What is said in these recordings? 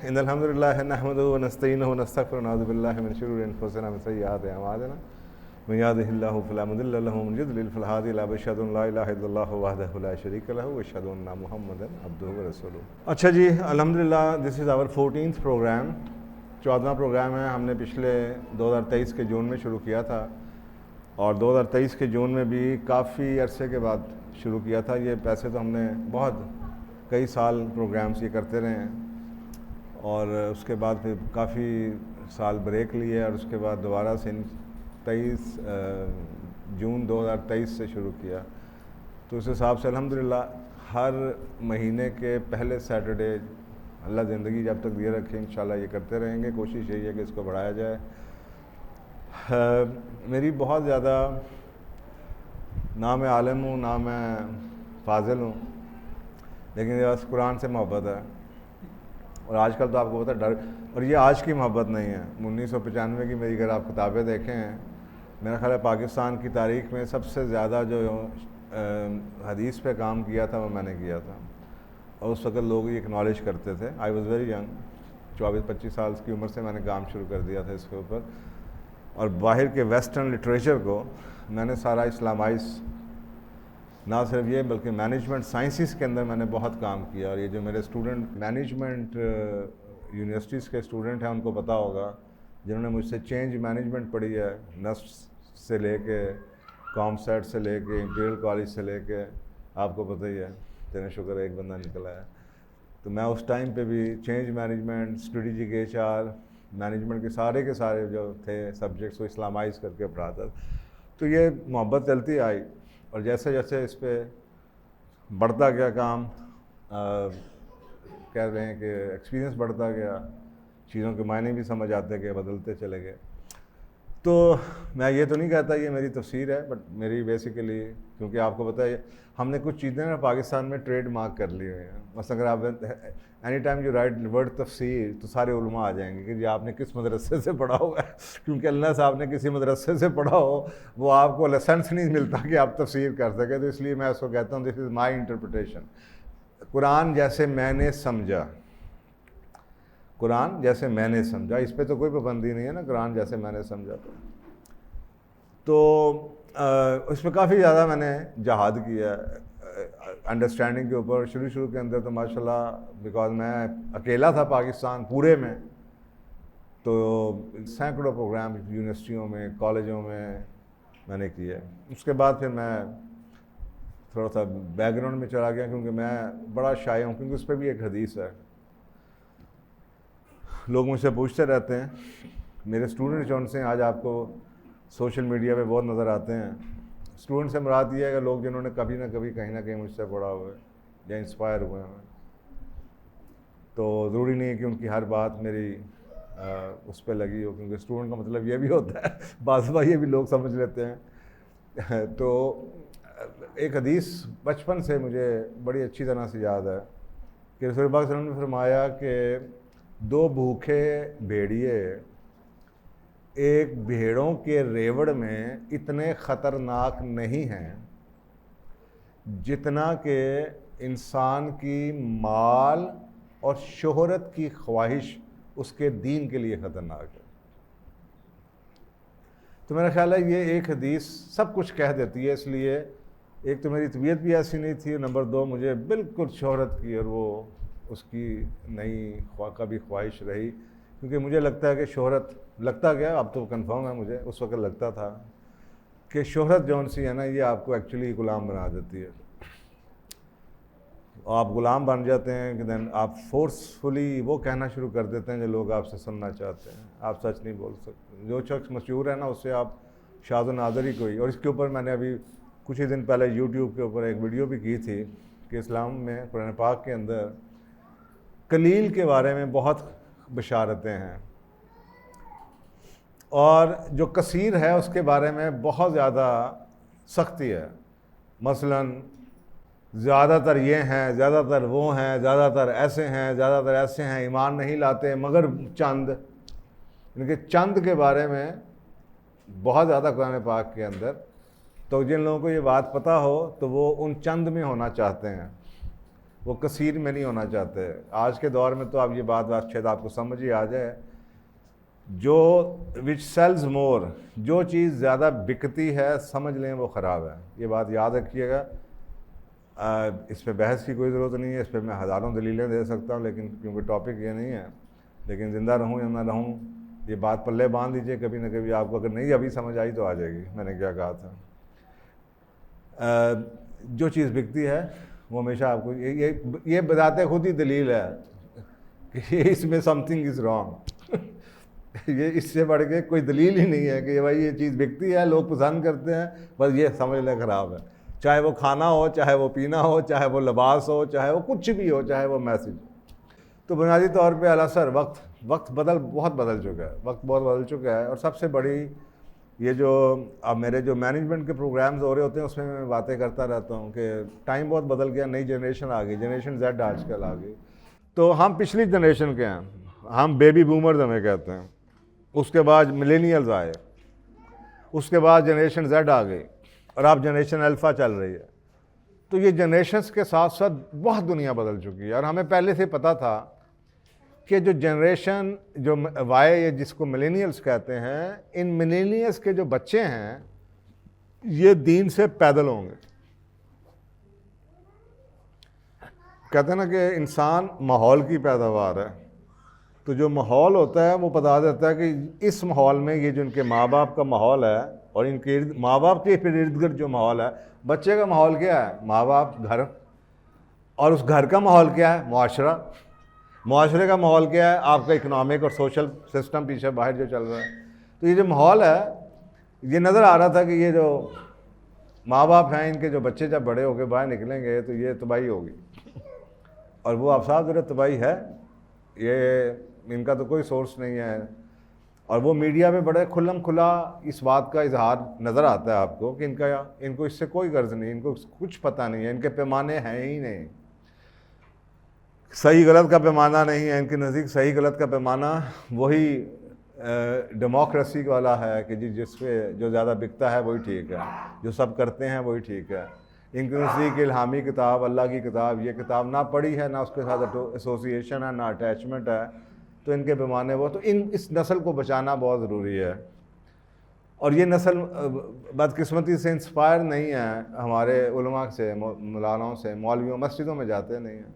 ان الحمد للہ نحمدہ ونستعینہ ونستغفرہ ونعوذ باللہ من شرور انفسنا ومن سیئات اعمالنا من یہدہ اللہ فلا مضل لہ ومن یضلل فلا ہادی لہ واشہد ان لا الہ الا اللہ وحدہ لا شریک لہ واشہد ان محمدا عبدہ ورسولہ۔ اچھا جی، الحمدللہ دس از آور 14th پروگرام، 14واں پروگرام ہے۔ ہم نے پچھلے 2023 کے جون میں شروع کیا تھا اور 2023 کے جون میں بھی کافی عرصے کے بعد شروع کیا تھا۔ یہ پیسے تو ہم نے بہت کئی سال پروگرامس یہ کرتے رہے ہیں اور اس کے بعد پھر کافی سال بریک لیے اور اس کے بعد دوبارہ سے 23 جون 2023 سے شروع کیا۔ تو اس حساب سے الحمدللہ ہر مہینے کے پہلے سیٹرڈے اللہ زندگی جب تک دیے رکھے انشاءاللہ یہ کرتے رہیں گے۔ کوشش یہی ہے کہ اس کو بڑھایا جائے۔ میری بہت زیادہ نہ میں عالم ہوں نہ میں فاضل ہوں، لیکن بس قرآن سے محبت ہے۔ اور آج کل تو آپ کو پتہ ہے ڈر، اور یہ آج کی محبت نہیں ہے، 1995 کی میری اگر آپ کتابیں دیکھیں ہیں، میرا خیال ہے پاکستان کی تاریخ میں سب سے زیادہ جو حدیث پہ کام کیا تھا وہ میں نے کیا تھا، اور اس وقت لوگ یہ اکنالج کرتے تھے۔ آئی واز ویری ینگ، 24-25 سال کی عمر سے میں نے کام شروع کر دیا تھا اس کے اوپر، اور باہر کے ویسٹرن لٹریچر کو میں نے سارا اسلامائز، نہ صرف یہ بلکہ مینجمنٹ سائنسز کے اندر میں نے بہت کام کیا۔ اور یہ جو میرے اسٹوڈنٹ مینجمنٹ یونیورسٹیز کے اسٹوڈنٹ ہیں ان کو پتہ ہوگا، جنہوں نے مجھ سے چینج مینجمنٹ پڑھی ہے، نسٹ سے لے کے کام سیٹ سے لے کے امپیریل کالج سے لے کے، آپ کو پتہ ہی ہے، تیرے شکر ایک بندہ نکلا ہے۔ تو میں اس ٹائم پہ بھی change management, strategic HR، management کے سارے جو تھے سبجیکٹس وہ اسلامائز کر کے پڑھاتا تھا۔ تو یہ محبت چلتی آئی، اور جیسے جیسے اس پہ بڑھتا گیا کام، کہہ رہے ہیں کہ ایکسپیرینس بڑھتا گیا، چیزوں کے معنی بھی سمجھ آتے گئے، بدلتے چلے گئے۔ تو میں یہ تو نہیں کہتا یہ میری تفسیر ہے، بٹ میری بیسیکلی، کیونکہ آپ کو پتہ ہے ہم نے کچھ چیزیں نا پاکستان میں ٹریڈ مارک کر لی ہوئی ہیں۔ مثلا اگر آپ any time you right word تفسیر تو سارے علماء آ جائیں گے کہ جی آپ نے کس مدرسے سے پڑھا ہوا ہے، کیونکہ اللہ صاحب نے کسی مدرسے سے پڑھا ہو وہ آپ کو لائسنس نہیں ملتا کہ آپ تفسیر کر سکیں۔ تو اس لیے میں اس کو کہتا ہوں دس از مائی انٹرپریٹیشن۔ قرآن جیسے میں نے سمجھا، قرآن جیسے میں نے سمجھا، اس پہ تو کوئی پابندی نہیں ہے نا، قرآن جیسے میں نے سمجھا۔ تو اس میں کافی زیادہ میں نے جہاد کیا انڈرسٹینڈنگ کے اوپر۔ شروع کے اندر تو ماشاءاللہ بیکاز میں اکیلا تھا پاکستان پورے میں، تو سینکڑوں پروگرام یونیورسٹیوں میں، کالجوں میں نے کیے۔ اس کے بعد پھر میں تھوڑا سا بیک گراؤنڈ میں چلا گیا، کیونکہ میں بڑا شائع ہوں، کیونکہ اس پہ بھی ایک حدیث ہے۔ لوگ مجھ سے پوچھتے رہتے ہیں، میرے اسٹوڈنٹ جو ان سے آج آپ کو سوشل میڈیا پہ بہت نظر آتے ہیں، اسٹوڈنٹ سے مراد یہ ہے کہ لوگ جنہوں نے کبھی نہ کبھی کہیں نہ کہیں مجھ سے پڑھا ہوا ہے یا انسپائر ہوئے ہیں۔ تو ضروری نہیں ہے کہ ان کی ہر بات میری اس پہ لگی ہو، کیونکہ اسٹوڈنٹ کا مطلب یہ بھی ہوتا ہے، بعض بار یہ بھی لوگ سمجھ لیتے ہیں۔ تو ایک حدیث بچپن سے مجھے بڑی اچھی طرح سے یاد ہے کہ رسول اللہ صلی اللہ علیہ وسلم نے فرمایا کہ 2 بھوکے بھیڑیے ایک بھیڑوں کے ریوڑ میں اتنے خطرناک نہیں ہیں جتنا کہ انسان کی مال اور شہرت کی خواہش اس کے دین کے لیے خطرناک ہے۔ تو میرا خیال ہے یہ ایک حدیث سب کچھ کہہ دیتی ہے۔ اس لیے ایک تو میری طبیعت بھی ایسی نہیں تھی، نمبر 2 مجھے بالکل شہرت کی اور وہ اس کی نہیں کبھی خواہش رہی، کیونکہ مجھے لگتا ہے کہ شہرت، لگتا گیا اب تو کنفرم ہے، مجھے اس وقت لگتا تھا کہ شہرت جون سی ہے نا یہ آپ کو ایکچولی غلام بنا دیتی ہے۔ آپ غلام بن جاتے ہیں کہ دین آپ فورسفلی وہ کہنا شروع کر دیتے ہیں جو لوگ آپ سے سننا چاہتے ہیں۔ آپ سچ نہیں بول سکتے، جو شخص مشہور ہے نا اس سے آپ شاذ و نادر ہی کوئی۔ اور اس کے اوپر میں نے ابھی کچھ ہی دن پہلے یوٹیوب کے اوپر ایک ویڈیو بھی کی تھی کہ اسلام میں قرآن پاک کے اندر قلیل کے بارے میں بہت بشارتیں ہیں، اور جو کثیر ہے اس کے بارے میں بہت زیادہ سختی ہے۔ مثلاً زیادہ تر یہ ہیں، زیادہ تر وہ ہیں، زیادہ تر ایسے ہیں، زیادہ تر ایسے ہیں، ایمان نہیں لاتے مگر چند، یعنی کہ چند کے بارے میں بہت زیادہ قرآن پاک کے اندر۔ تو جن لوگوں کو یہ بات پتہ ہو تو وہ ان چند میں ہونا چاہتے ہیں، وہ کثیر میں نہیں ہونا چاہتے. آج کے دور میں تو اب یہ بات شاید آپ کو سمجھ ہی آ جائے, جو وچ سیلز مور, جو چیز زیادہ بکتی ہے سمجھ لیں وہ خراب ہے. یہ بات یاد رکھیے گا. اس پہ بحث کی کوئی ضرورت نہیں ہے, اس پہ میں ہزاروں دلیلیں دے سکتا ہوں, لیکن کیونکہ ٹاپک یہ نہیں ہے. لیکن زندہ رہوں یا نہ رہوں, یہ بات پلے باندھ لیجیے, کبھی نہ کبھی آپ کو اگر نہیں ابھی سمجھ آئی تو آ جائے گی میں نے کیا کہا تھا. جو چیز بکتی ہے وہ ہمیشہ آپ کو یہ بتاتے خود ہی دلیل ہے کہ اس میں سم تھنگ از رانگ. یہ اس سے بڑھ کے کوئی دلیل ہی نہیں ہے کہ بھائی یہ چیز بکتی ہے, لوگ پسند کرتے ہیں, بس یہ سمجھ لیں خراب ہے. چاہے وہ کھانا ہو, چاہے وہ پینا ہو, چاہے وہ لباس ہو, چاہے وہ کچھ بھی ہو, چاہے وہ میسج. تو بنیادی طور پہ الاثر وقت بہت بدل چکا ہے, وقت بہت بدل چکا ہے. اور سب سے بڑی یہ جو اب میرے جو مینجمنٹ کے پروگرامز ہو رہے ہوتے ہیں اس میں باتیں کرتا رہتا ہوں کہ ٹائم بہت بدل گیا, نئی جنریشن آ گئی, جنریشن زیڈ آج کل آ گئی. تو ہم پچھلی جنریشن کے ہیں, ہم بیبی بومرز ہمیں کہتے ہیں. اس کے بعد ملینیلز آئے, اس کے بعد جنریشن زیڈ آ گئی, اور اب جنریشن الفا چل رہی ہے. تو یہ جنریشنز کے ساتھ ساتھ بہت دنیا بدل چکی ہے. اور ہمیں پہلے سے پتہ تھا کہ جو جنریشن جو وائی جس کو ملینیلز کہتے ہیں, ان ملینیلز کے جو بچے ہیں یہ دین سے پیدل ہوں گے. کہتے ہیں نا کہ انسان ماحول کی پیداوار ہے. تو جو ماحول ہوتا ہے وہ بتا دیتا ہے کہ اس ماحول میں یہ جو ان کے ماں باپ کا ماحول ہے, اور ان کے ماں باپ کے پھر ارد گرد جو ماحول ہے, بچے کا ماحول کیا ہے, ماں باپ, گھر, اور اس گھر کا ماحول کیا ہے, معاشرہ, معاشرے کا ماحول کیا ہے, آپ کا اکنامک اور سوشل سسٹم پیچھے باہر جو چل رہا ہے. تو یہ جو ماحول ہے, یہ نظر آ رہا تھا کہ یہ جو ماں باپ ہیں ان کے جو بچے جب بڑے ہو کے باہر نکلیں گے تو یہ تباہی ہوگی. اور وہ آپ صاحب ذرا تباہی ہے, یہ ان کا تو کوئی سورس نہیں ہے. اور وہ میڈیا پہ بڑے کھلم کھلا اس بات کا اظہار نظر آتا ہے آپ کو کہ ان کو اس سے کوئی غرض نہیں, ان کو کچھ پتہ نہیں ہے, ان کے پیمانے ہیں ہی نہیں, صحیح غلط کا پیمانہ نہیں ہے ان کے نزدیک. صحیح غلط کا پیمانہ وہی ڈیموکریسی والا ہے کہ جس پہ جو زیادہ بکتا ہے وہی ٹھیک ہے, جو سب کرتے ہیں وہی ٹھیک ہے. ان کے نزدیک الہامی کتاب, اللہ کی کتاب, یہ کتاب نہ پڑھی ہے, نہ اس کے ساتھ ایسوسیشن ہے, نہ اٹیچمنٹ ہے, تو ان کے پیمانے وہ. تو اس نسل کو بچانا بہت ضروری ہے. اور یہ نسل بدقسمتی سے انسپائر نہیں ہے ہمارے علماء سے, مولانوں سے, مولویوں, مسجدوں میں جاتے نہیں ہیں.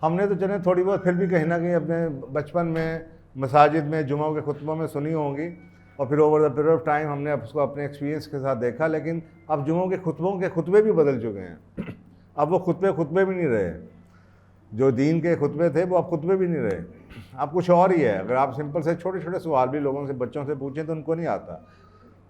ہم نے تو چلیں تھوڑی بہت پھر بھی کہیں نہ کہیں اپنے بچپن میں مساجد میں جمعوں کے خطبوں میں سنی ہوں گی, اور پھر over the period of time ہم نے اس کو اپنے ایکسپیرینس کے ساتھ دیکھا. لیکن اب جمعوں کے خطبوں کے خطبے بھی بدل چکے ہیں. اب وہ خطبے بھی نہیں رہے, جو دین کے خطبے تھے وہ اب خطبے بھی نہیں رہے, اب کچھ اور ہی ہے. اگر آپ سمپل سے چھوٹے چھوٹے سوال بھی لوگوں سے, بچوں سے پوچھیں تو ان کو نہیں آتا.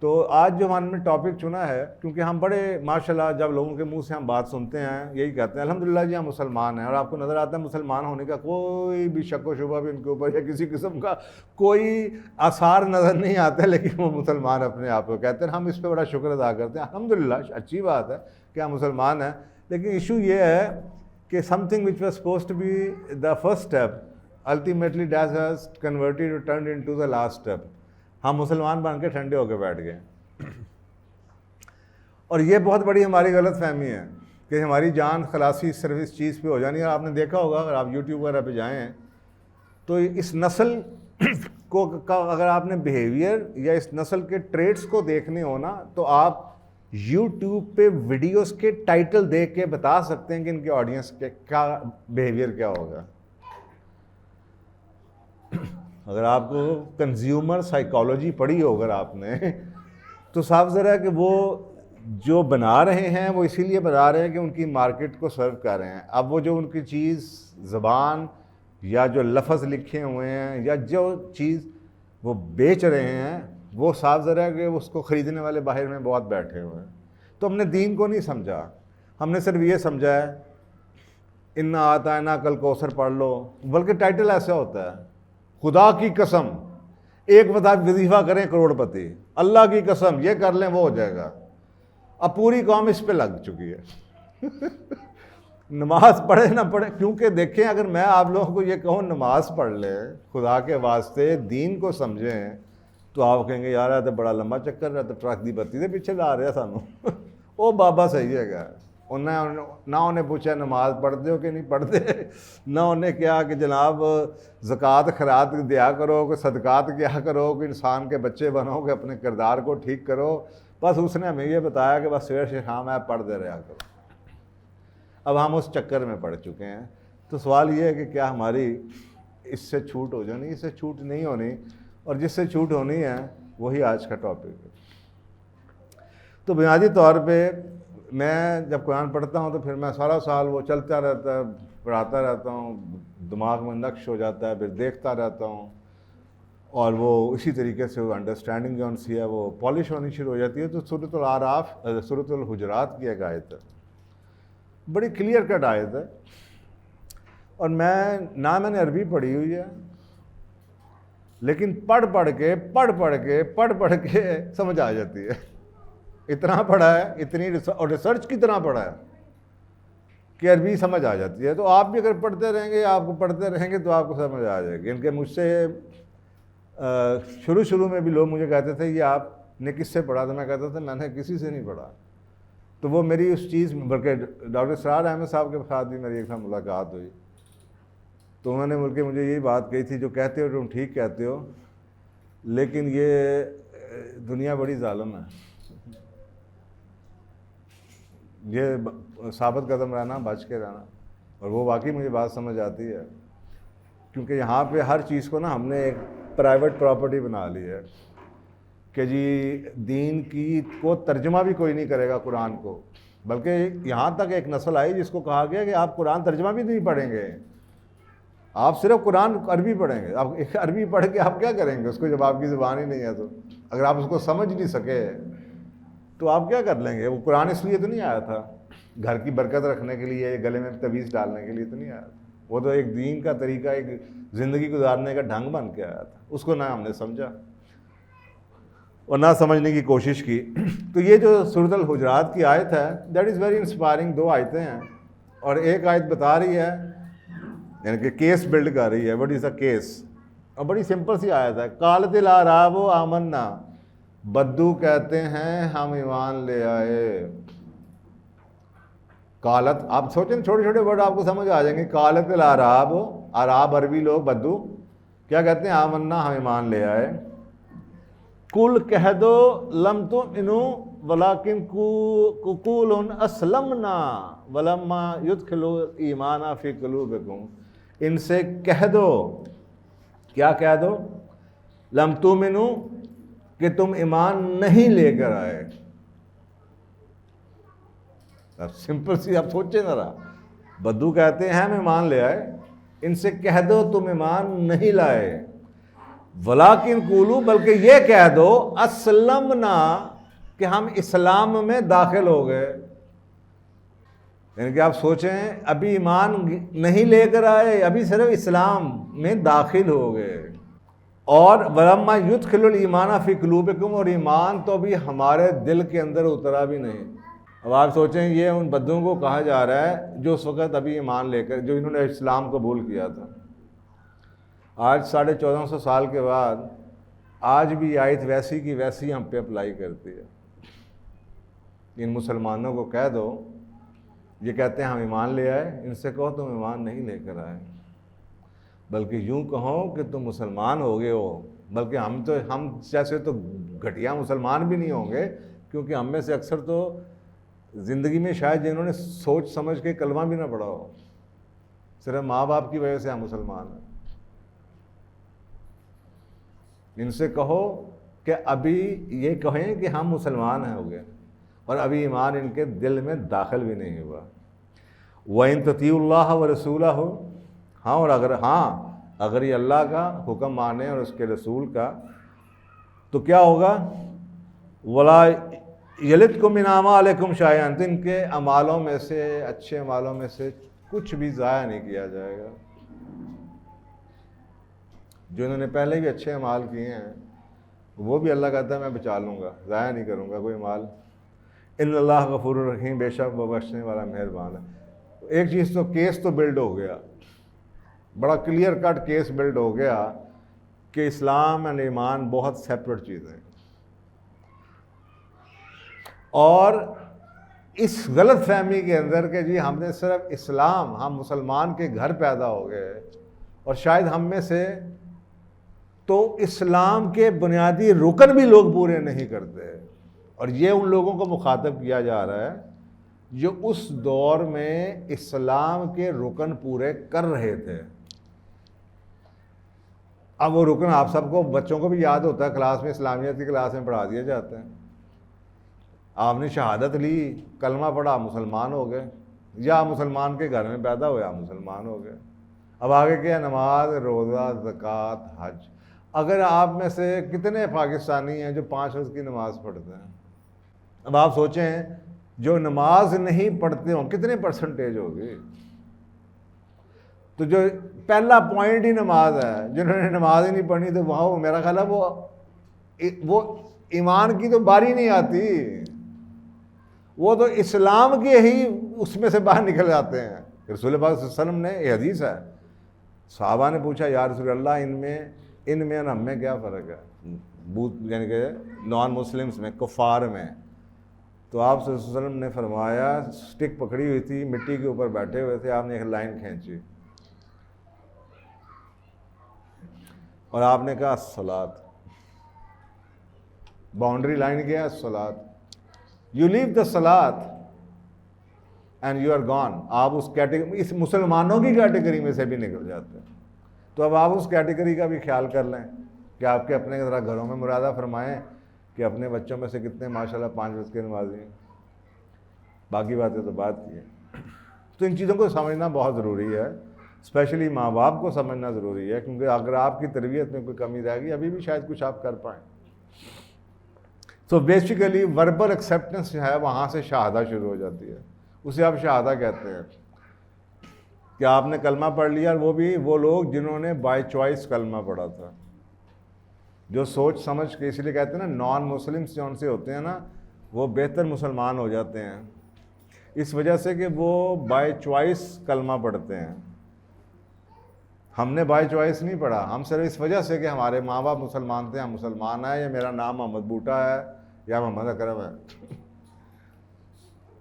تو آج جو ہم نے ٹاپک چنا ہے, کیونکہ ہم بڑے ماشاءاللہ جب لوگوں کے منہ سے ہم بات سنتے ہیں یہی کہتے ہیں الحمدللہ جی ہم مسلمان ہیں, اور آپ کو نظر آتا ہے مسلمان ہونے کا کوئی بھی شک و شبہ بھی ان کے اوپر یا کسی قسم کا کوئی آثار نظر نہیں آتے, لیکن وہ مسلمان اپنے آپ کو کہتے ہیں. ہم اس پہ بڑا شکر ادا کرتے ہیں, الحمدللہ اچھی بات ہے کہ ہم مسلمان ہیں. لیکن ایشو یہ ہے کہ something which was supposed to be the first step ultimately that has converted اور turned into the last step. ہم مسلمان بن کے ٹھنڈے ہو کے بیٹھ گئے. اور یہ بہت بڑی ہماری غلط فہمی ہے کہ ہماری جان خلاصی صرف اس چیز پہ ہو جانی ہے. آپ نے دیکھا ہوگا اگر آپ یوٹیوب وغیرہ پہ جائیں تو اس نسل کو اگر آپ نے بیہیویئر یا اس نسل کے ٹریٹس کو دیکھنے ہو نا, تو آپ یوٹیوب پہ ویڈیوز کے ٹائٹل دیکھ کے بتا سکتے ہیں کہ ان کے آڈینس کے کیا بیہیویئر کیا ہوگا. اگر آپ کو کنزیومر سائیکالوجی پڑھی ہو اگر آپ نے, تو صاف ذرا کہ وہ جو بنا رہے ہیں وہ اسی لیے بنا رہے ہیں کہ ان کی مارکیٹ کو سرو کر رہے ہیں. اب وہ جو ان کی چیز زبان یا جو لفظ لکھے ہوئے ہیں یا جو چیز وہ بیچ رہے ہیں, وہ صاف ذرا کہ اس کو خریدنے والے باہر میں بہت بیٹھے ہوئے ہیں. تو ہم نے دین کو نہیں سمجھا, ہم نے صرف یہ سمجھا ہے انا آتینا کل کوثر پڑھ لو, بلکہ ٹائٹل ایسا ہوتا ہے خدا کی قسم ایک وظیفہ کریں کروڑ پتی, اللہ کی قسم یہ کر لیں وہ ہو جائے گا. اب پوری قوم اس پہ لگ چکی ہے. نماز پڑھے نہ پڑھے, کیونکہ دیکھیں اگر میں آپ لوگوں کو یہ کہوں نماز پڑھ لیں خدا کے واسطے, دین کو سمجھیں, تو آپ کہیں گے یار یہ تو بڑا لمبا چکر رہا, تو ٹرک دی بتی دے پیچھے لا رہا سانو. او بابا صحیح ہے گا, نہ انہیں پوچھا نماز پڑھتے ہو کہ نہیں پڑھتے، نہ انہیں کیا کہ جناب زکوٰۃ خیرات دیا کرو، کہ صدقات کیا کرو، کہ انسان کے بچے بنو، کہ اپنے کردار کو ٹھیک کرو. بس اس نے ہمیں یہ بتایا کہ بس صبح سے شام آپ پڑھتے رہا کرو. اب ہم اس چکر میں پڑ چکے ہیں. تو سوال یہ ہے کہ کیا ہماری اس سے چھوٹ ہو جانی؟ اس سے چھوٹ نہیں ہونی، اور جس سے چھوٹ ہونی ہے وہی آج کا ٹاپک ہے. تو بنیادی طور پہ میں جب قرآن پڑھتا ہوں تو پھر میں سارا سال وہ چلتا رہتا ہے، پڑھاتا رہتا ہوں، دماغ میں نقش ہو جاتا ہے، پھر دیکھتا رہتا ہوں، اور وہ اسی طریقے سے وہ انڈرسٹینڈنگ جو سی ہے وہ پالش ہونی شروع ہو جاتی ہے. تو سورۃ الاعراف، سورۃ الحجرات کی ایک آیت ہے، بڑی کلیئر کٹ آیت ہے، اور میں نے عربی پڑھی ہوئی ہے، لیکن پڑھ پڑھ کے سمجھ آ جاتی ہے. اتنا پڑھا ہے، اتنی اور ریسرچ کی طرح پڑھا ہے کہ عربی سمجھ آ جاتی ہے. تو آپ بھی اگر پڑھتے رہیں گے، آپ کو پڑھتے رہیں گے تو آپ کو سمجھ آ جائے گی. ان کے مجھ سے شروع میں بھی لوگ مجھے کہتے تھے یہ آپ نے کس سے پڑھا؟ تو میں کہتا تھا میں نے کسی سے نہیں پڑھا. تو وہ میری اس چیز میں، بلکہ ڈاکٹر اسرار احمد صاحب کے ساتھ بھی میری ایک ساتھ ملاقات ہوئی، تو انہوں نے بلکہ مجھے یہی بات کہی تھی، جو کہتے ہو تم ٹھیک کہتے ہو، لیکن یہ دنیا بڑی ظالم ہے. یہ ثابت قدم رہنا، بچ کے رہنا. اور وہ واقعی مجھے بات سمجھ آتی ہے، کیونکہ یہاں پہ ہر چیز کو نا ہم نے ایک پرائیویٹ پراپرٹی بنا لی ہے کہ جی دین کی کو ترجمہ بھی کوئی نہیں کرے گا قرآن کو. بلکہ یہاں تک ایک نسل آئی جس کو کہا گیا کہ آپ قرآن ترجمہ بھی نہیں پڑھیں گے، آپ صرف قرآن عربی پڑھیں گے. اب عربی پڑھ کے آپ کیا کریں گے اس کو، جب آپ کی زبان ہی نہیں ہے؟ تو اگر آپ اس کو سمجھ نہیں سکے تو آپ کیا کر لیں گے؟ وہ قرآن اس لیے تو نہیں آیا تھا گھر کی برکت رکھنے کے لیے، گلے میں تویز ڈالنے کے لیے تو نہیں آیا تھا. وہ تو ایک دین کا طریقہ، ایک زندگی گزارنے کا ڈھنگ بن کے آیا تھا. اس کو نہ ہم نے سمجھا اور نہ سمجھنے کی کوشش کی. تو یہ جو سورۃ الحجرات کی آیت ہے، دیٹ از ویری انسپائرنگ. 2 آیتیں ہیں، اور ایک آیت بتا رہی ہے، یعنی کہ کیس بلڈ کر رہی ہے. What is a case? اور بڑی سمپل سی آیت ہے. قالت الاعراب آمنا، بدو کہتے ہیں ہم ایمان لے آئے. قالت، آپ سوچیں چھوٹے چھوٹے ورڈ آپ کو سمجھ آ جائیں گے. قالت الاعراب، عراب عربی لوگ، بدو کیا کہتے ہیں؟ آمنا، ہم ایمان لے آئے. قل کہہ دو لم تؤمنوا ولکن قولوا اسلمنا ولما يدخلوا الایمان فی قلوبکم. ان سے کہہ دو، کیا کہہ دو؟ لم تؤمنوا، کہ تم ایمان نہیں لے کر آئے. اب سمپل سی آپ سوچیں ذرا، بدو کہتے ہیں ہم ایمان لے آئے، ان سے کہہ دو تم ایمان نہیں لائے. ولیکن قولوا، بلکہ یہ کہہ دو اسلمنا، کہ ہم اسلام میں داخل ہو گئے. یعنی کہ آپ سوچیں، ابھی ایمان نہیں لے کر آئے، ابھی صرف اسلام میں داخل ہو گئے. اور ولما یدخل الایمان فی قلوبکم، اور ایمان تو ابھی ہمارے دل کے اندر اترا بھی نہیں. اب آپ سوچیں یہ ان بدوں کو کہا جا رہا ہے جو اس وقت ابھی ایمان لے کر، جو انہوں نے اسلام قبول کیا تھا. آج 1450 سال کے بعد آج بھی آیت ویسی کی ویسی ہم پہ اپلائی کرتی ہے. ان مسلمانوں کو کہہ دو، یہ کہتے ہیں ہم ایمان لے آئے، ان سے کہو تم ایمان نہیں لے کر آئے، بلکہ یوں کہو کہ تم مسلمان ہو گئے ہو. بلکہ ہم جیسے تو گھٹیا مسلمان بھی نہیں ہوں گے، کیونکہ ہم میں سے اکثر تو زندگی میں شاید جنہوں نے سوچ سمجھ کے کلمہ بھی نہ پڑھا ہو، صرف ماں باپ کی وجہ سے ہم مسلمان ہیں. ان سے کہو کہ ابھی یہ کہیں کہ ہم مسلمان ہیں ہو گئے، اور ابھی ایمان ان کے دل میں داخل بھی نہیں ہوا. وَإِن تُطِيعُوا اللَّهَ وَرَسُولَهُ، ہاں، اور اگر یہ اللہ کا حکم مانے اور اس کے رسول کا، تو کیا ہوگا؟ وَلَا يَلِدْكُم مِّنْ أَعْمَالِكُمْ شَيْئًا، تو ان کے اعمالوں میں سے، اچھے اعمالوں میں سے کچھ بھی ضائع نہیں کیا جائے گا. جو انہوں نے پہلے بھی اچھے اعمال کیے ہیں وہ بھی اللہ کہتا ہے میں بچا لوں گا، ضائع نہیں کروں گا کوئی مال. ان اللہ غفور الرحیم، بے شک وہ بخشنے والا مہربان ہے. ایک چیز تو کیس تو بلڈ ہو گیا، بڑا کلیئر کٹ کیس بلڈ ہو گیا کہ اسلام اور ایمان بہت سیپریٹ چیزیں ہیں. اور اس غلط فہمی کے اندر کہ جی ہم نے صرف اسلام، ہم مسلمان کے گھر پیدا ہو گئے، اور شاید ہم میں سے تو اسلام کے بنیادی رکن بھی لوگ پورے نہیں کرتے، اور یہ ان لوگوں کو مخاطب کیا جا رہا ہے جو اس دور میں اسلام کے رکن پورے کر رہے تھے۔ اب وہ رکن آپ سب کو، بچوں کو بھی یاد ہوتا ہے، کلاس میں اسلامیت کی کلاس میں پڑھا دیے جاتے ہیں۔ آپ نے شہادت لی، کلمہ پڑھا، مسلمان ہو گئے، یا مسلمان کے گھر میں پیدا ہوئے آپ مسلمان ہو گئے۔ اب آگے کیا؟ نماز، روزہ، زکوٰۃ، حج۔ اگر آپ میں سے کتنے پاکستانی ہیں جو 5 وقت کی نماز پڑھتے ہیں؟ اب آپ سوچیں جو نماز نہیں پڑھتے ہوں کتنے پرسنٹیج ہوگی؟ تو جو پہلا پوائنٹ ہی نماز ہے، جنہوں نے نماز ہی نہیں پڑھنی تو وہاں میرا خیال ہے وہ ایمان کی تو باری نہیں آتی، وہ تو اسلام کے ہی اس میں سے باہر نکل جاتے ہیں۔ رسول پاک صلی اللہ علیہ وسلم نے، یہ حدیث ہے، صحابہ نے پوچھا یا رسول اللہ ان میں اور ہم میں کیا فرق ہے، یعنی کہ نان مسلمس میں، کفار میں؟ تو آپ صلی اللہ علیہ وسلم نے فرمایا، سٹک پکڑی ہوئی تھی، مٹی کے اوپر بیٹھے ہوئے تھے، آپ نے ایک لائن کھینچی اور آپ نے کہا الصلاۃ۔ باؤنڈری لائن کیا ہے؟ الصلاۃ۔ یو لیو دا صلاۃ اینڈ یو آر گون۔ آپ اس کیٹیگری، اس مسلمانوں کی کیٹیگری میں سے بھی نکل جاتے ہیں۔ تو اب آپ اس کیٹیگری کا بھی خیال کر لیں کہ آپ کے اپنے ذرا گھروں میں مرادہ فرمائیں کہ اپنے بچوں میں سے کتنے ماشاءاللہ 5 وقت کے نمازی ہیں۔ باقی باتیں تو بات کی ہیں۔ تو ان چیزوں کو سمجھنا بہت ضروری ہے، اسپیشلی ماں باپ کو سمجھنا ضروری ہے، کیونکہ اگر آپ کی تربیت میں کوئی کمی رہ گئی، ابھی بھی شاید کچھ آپ کر پائیں۔ تو بیسیکلی وربل ایکسیپٹنس جو ہے وہاں سے شہادہ شروع ہو جاتی ہے، اسے آپ شہادہ کہتے ہیں کہ آپ نے کلمہ پڑھ لیا، اور وہ بھی وہ لوگ جنہوں نے بائی چوائس کلمہ پڑھا تھا، جو سوچ سمجھ کے، اس لیے کہتے ہیں نا نان مسلمس جو ان سے ہوتے ہیں نا وہ بہتر مسلمان ہو جاتے ہیں، اس وجہ سے کہ وہ بائی چوائس کلمہ پڑھتے ہیں۔ ہم نے بائی چوائس نہیں پڑھا، ہم صرف اس وجہ سے کہ ہمارے ماں باپ مسلمان تھے، ہم مسلمان ہیں، یا میرا نام محمد بوٹا ہے یا محمد اکرم ہے،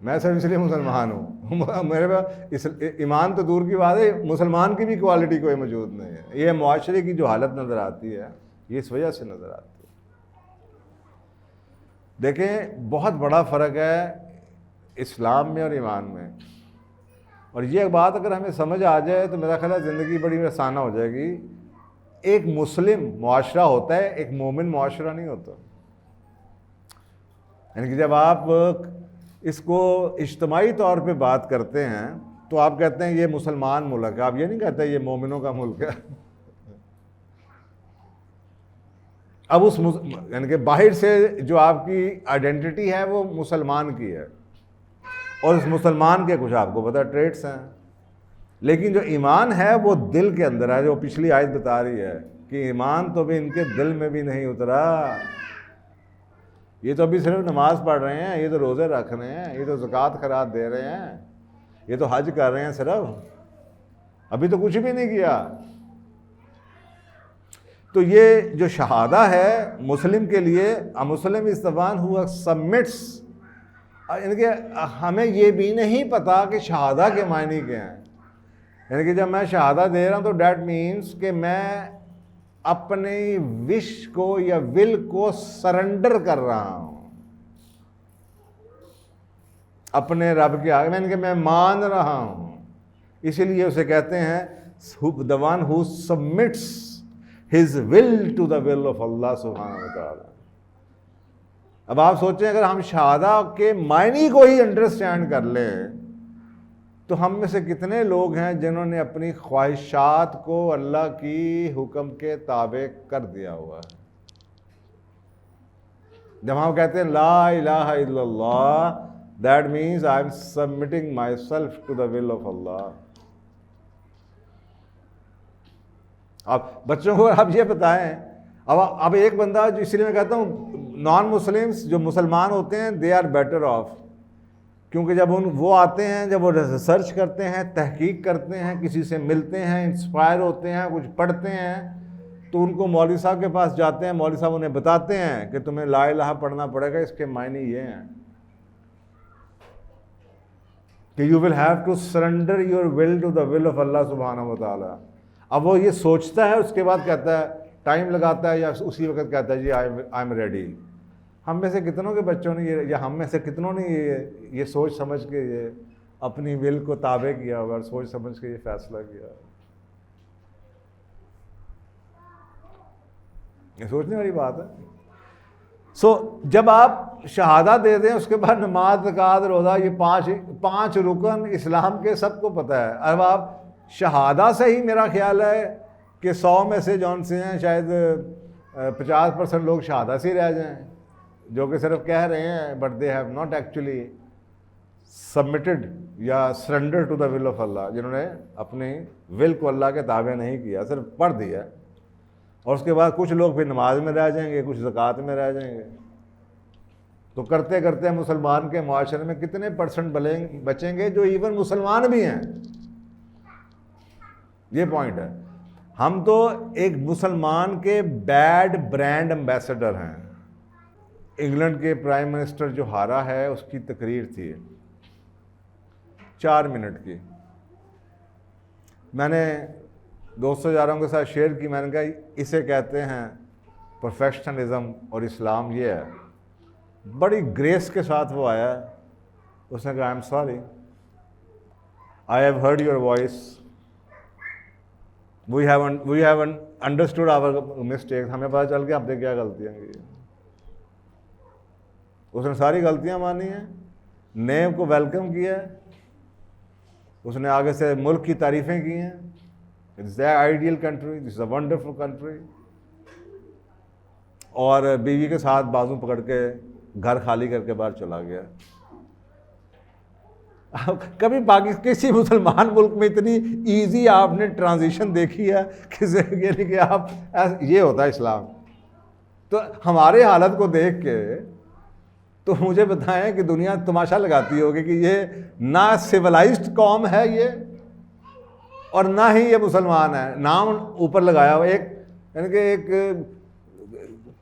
میں صرف اس لیے مسلمان ہوں۔ میرے پاس ایمان تو دور کی بات ہے، مسلمان کی بھی کوالٹی کوئی موجود نہیں ہے۔ یہ معاشرے کی جو حالت نظر آتی ہے یہ اس وجہ سے نظر آتی ہے۔ دیکھیں بہت بڑا فرق ہے اسلام میں اور ایمان میں، اور یہ بات اگر ہمیں سمجھ آ جائے تو میرا خیال ہے زندگی بڑی آسان ہو جائے گی۔ ایک مسلم معاشرہ ہوتا ہے، ایک مومن معاشرہ نہیں ہوتا۔ یعنی کہ جب آپ اس کو اجتماعی طور پہ بات کرتے ہیں تو آپ کہتے ہیں یہ مسلمان ملک ہے، آپ یہ نہیں کہتے یہ مومنوں کا ملک ہے۔ اب یعنی کہ باہر سے جو آپ کی آئیڈینٹی ہے وہ مسلمان کی ہے، اور اس مسلمان کے کچھ آپ کو پتہ ٹریٹس ہیں، لیکن جو ایمان ہے وہ دل کے اندر ہے، جو پچھلی آیت بتا رہی ہے کہ ایمان تو بھی ان کے دل میں بھی نہیں اترا۔ یہ تو ابھی صرف نماز پڑھ رہے ہیں، یہ تو روزے رکھ رہے ہیں، یہ تو زکوٰۃ خیرات دے رہے ہیں، یہ تو حج کر رہے ہیں، صرف ابھی تو کچھ بھی نہیں کیا۔ تو یہ جو شہادہ ہے مسلم کے لیے، مسلم از the one who submits، یعنی کہ ہمیں یہ بھی نہیں پتا کہ شہادہ کے معنی کیا ہیں۔ یعنی کہ جب میں شہادہ دے رہا ہوں تو دیٹ مینس کہ میں اپنی وش کو یا ول کو سرنڈر کر رہا ہوں اپنے رب کے آگے، یعنی کہ میں مان رہا ہوں۔ اسی لیے اسے کہتے ہیں the one who submits his will to the will of Allah سبحانہ وتعالی۔ اب آپ سوچیں اگر ہم شہادہ کے معنی کو ہی انڈرسٹینڈ کر لیں تو ہم میں سے کتنے لوگ ہیں جنہوں نے اپنی خواہشات کو اللہ کی حکم کے تابع کر دیا ہوا ہے۔ جب ہم کہتے ہیں لا الہ الا اللہ، that means I am submitting myself to the will of Allah۔ اب بچوں کو آپ یہ بتائیں، اب ایک بندہ، اس لیے میں کہتا ہوں نان مسلمس جو مسلمان ہوتے ہیں they are better off، کیونکہ جب وہ آتے ہیں، جب وہ ریسرچ کرتے ہیں، تحقیق کرتے ہیں، کسی سے ملتے ہیں، انسپائر ہوتے ہیں، کچھ پڑھتے ہیں، تو ان کو مولوی صاحب کے پاس جاتے ہیں، مولوی صاحب انہیں بتاتے ہیں کہ تمہیں لا الہ پڑھنا پڑے گا، اس کے معنی یہ ہیں۔ کہ you will have to surrender your will to the will of Allah سبحانہ و تعالیٰ. اب وہ یہ سوچتا ہے، اس کے بعد کہتا ہے، ٹائم لگاتا ہے یا اسی وقت کہتا ہے جی آئی ایم ریڈی. ہم میں سے کتنوں کے بچوں نے یہ، یا ہم میں سے کتنوں نے یہ سوچ سمجھ کے یہ اپنی ول کو تابع کیا ہوگا اور سوچ سمجھ کے یہ فیصلہ کیا؟ یہ سوچنے والی بات ہے. جب آپ شہادت دے دیں، اس کے بعد نماز، زکوٰۃ، روزہ، یہ پانچ رکن اسلام کے سب کو پتہ ہے. اب آپ شہادت سے ہی میرا خیال ہے کہ 100 میں سے جون سے ہیں شاید 50% لوگ شہادت سے ہی رہ جائیں، جو کہ صرف کہہ رہے ہیں but they have not actually submitted یا surrender to the will of Allah, جنہوں نے اپنی ول کو اللہ کے تابع نہیں کیا، صرف پڑھ دیا. اور اس کے بعد کچھ لوگ پھر نماز میں رہ جائیں گے، کچھ زکوٰۃ میں رہ جائیں گے. تو کرتے کرتے مسلمان کے معاشرے میں کتنے پرسنٹ بچیں گے جو ایون مسلمان بھی ہیں؟ یہ پوائنٹ ہے. ہم تو ایک مسلمان کے بیڈ برانڈ امبیسڈر ہیں. انگلینڈ کے پرائم منسٹر جو ہارا ہے، اس کی تقریر تھی 4 منٹ کی. میں نے دوستوں یاروں کے ساتھ شیئر کی. میں نے کہا اسے کہتے ہیں پروفیشنلزم، اور اسلام یہ ہے. بڑی گریس کے ساتھ وہ آیا. اس نے کہا I am sorry, I have heard your voice, we have understood our mistakes. ہمیں پتہ چل گیا آپ نے کیا غلطیاں کی. اس نے ساری غلطیاں مانی ہیں، نیب کو ویلکم کیا ہے. اس نے آگے سے ملک کی تعریفیں کی ہیں. It's the ideal country, this is a wonderful country. اور بیوی کے ساتھ بازو پکڑ کے گھر خالی کر کے باہر چلا گیا. کبھی کسی مسلمان ملک میں اتنی ایزی آپ نے ٹرانزیشن دیکھی ہے یعنی کہ آپ یہ ہوتا ہے اسلام. تو ہمارے حالت کو دیکھ کے تو مجھے بتائیں کہ دنیا تماشا لگاتی ہوگی کہ یہ نہ سویلائزڈ قوم ہے یہ، اور نہ ہی یہ مسلمان ہے. نام اوپر لگایا ہوا ایک، یعنی کہ ایک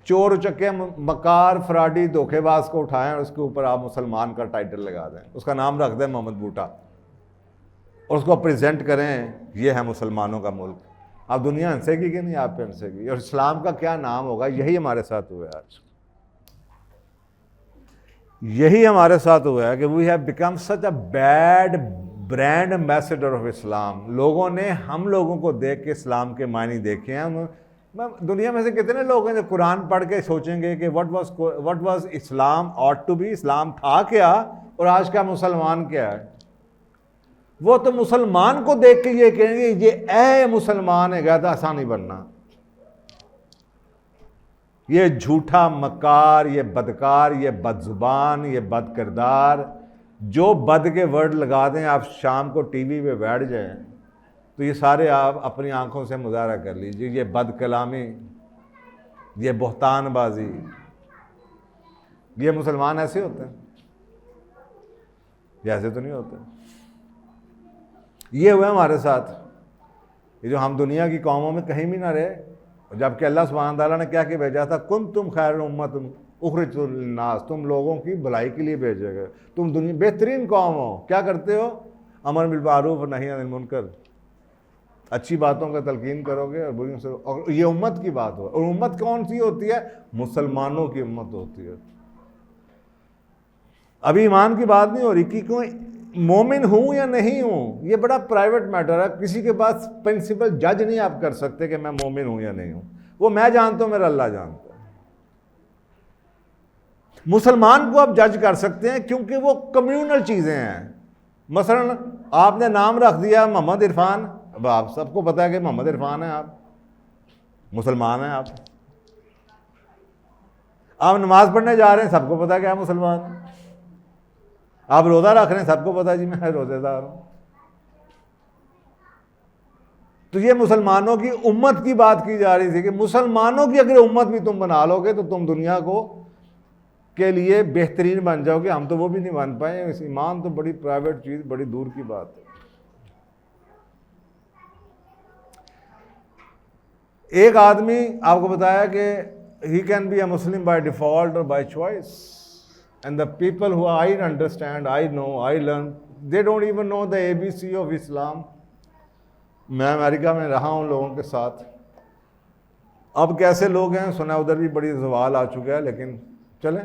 چور چکے مکار فراڈی دھوکے باز کو اٹھائیں اور اس کے اوپر آپ مسلمان کا ٹائٹل لگا دیں، اس کا نام رکھ دیں محمد بوٹا، اور اس کو پریزنٹ کریں یہ ہے مسلمانوں کا ملک. اب دنیا ہنسے گی کہ نہیں آپ پہ ہنسے گی. اور اسلام کا کیا نام ہوگا؟ یہی ہمارے ساتھ ہوا ہے آج. یہی ہمارے ساتھ ہوا ہے کہ we have become such a bad brand ambassador of Islam. لوگوں نے ہم لوگوں کو دیکھ کے اسلام کے معنی دیکھے ہیں. دنیا میں سے کتنے لوگ ہیں جو قرآن پڑھ کے سوچیں گے کہ what was Islam ought to be، اسلام تھا کیا اور آج کا مسلمان کیا ہے. وہ تو مسلمان کو دیکھ کے یہ کہیں گے یہ اے مسلمان ہے، گیا تھا آسانی بننا. یہ جھوٹا مکار، یہ بدکار، یہ بد زبان، یہ بد کردار، جو بد کے ورڈ لگا دیں آپ شام کو ٹی وی پہ بیٹھ جائیں تو یہ سارے آپ اپنی آنکھوں سے مظاہرہ کر لیجیے. یہ بد کلامی، یہ بہتان بازی، یہ مسلمان ایسے ہوتے ہیں؟ یہ ایسے تو نہیں ہوتے. یہ ہوا ہمارے ساتھ. یہ جو ہم دنیا کی قوموں میں کہیں بھی نہ رہے، جبکہ اللہ سبحانہ تعالیٰ نے کیا کہ بھیجا تھا، کنتم خیر امۃ اخرجت للناس، تم لوگوں کی بھلائی کے لیے بھیجے گئے، تم دنیا بہترین قوم ہو. کیا کرتے ہو؟ امر بالمعروف نہی عن المنکر، اچھی باتوں کا تلقین کرو گے اور بری سے. اور یہ امت کی بات ہو. اور امت کون سی ہوتی ہے؟ مسلمانوں کی امت ہوتی ہے. ابھی ایمان کی بات نہیں ہو رہی کہ کیوں مومن ہوں یا نہیں ہوں، یہ بڑا پرائیویٹ میٹر ہے. کسی کے پاس پرنسپل جج نہیں آپ کر سکتے کہ میں مومن ہوں یا نہیں ہوں. وہ میں جانتا ہوں، میرا اللہ جانتا ہے. مسلمان کو آپ جج کر سکتے ہیں کیونکہ وہ کمیونل چیزیں ہیں. مثلا آپ نے نام رکھ دیا محمد عرفان، اب آپ سب کو پتا ہے کہ محمد عرفان ہیں، آپ مسلمان ہیں. آپ نماز پڑھنے جا رہے ہیں، سب کو پتا ہے کہ آپ مسلمان ہیں. آپ روزہ رکھ رہے ہیں، سب کو پتا ہے جی میں روزے دار ہوں. تو یہ مسلمانوں کی امت کی بات کی جا رہی تھی کہ مسلمانوں کی اگر امت بھی تم بنا لو گے تو تم دنیا کو کے لیے بہترین بن جاؤ گے. ہم تو وہ بھی نہیں بن پائے. اس ایمان تو بڑی پرائیویٹ چیز، بڑی دور کی بات ہے. ایک آدمی آپ کو بتایا کہ he can be a Muslim by default or by choice. And the people who I understand, I know, I learn they don't even know the ABC of Islam. میں امریکہ میں رہا ہوں لوگوں کے ساتھ. اب کیسے لوگ ہیں سنا ادھر بھی بڑی زوال آ چکا ہے, لیکن چلیں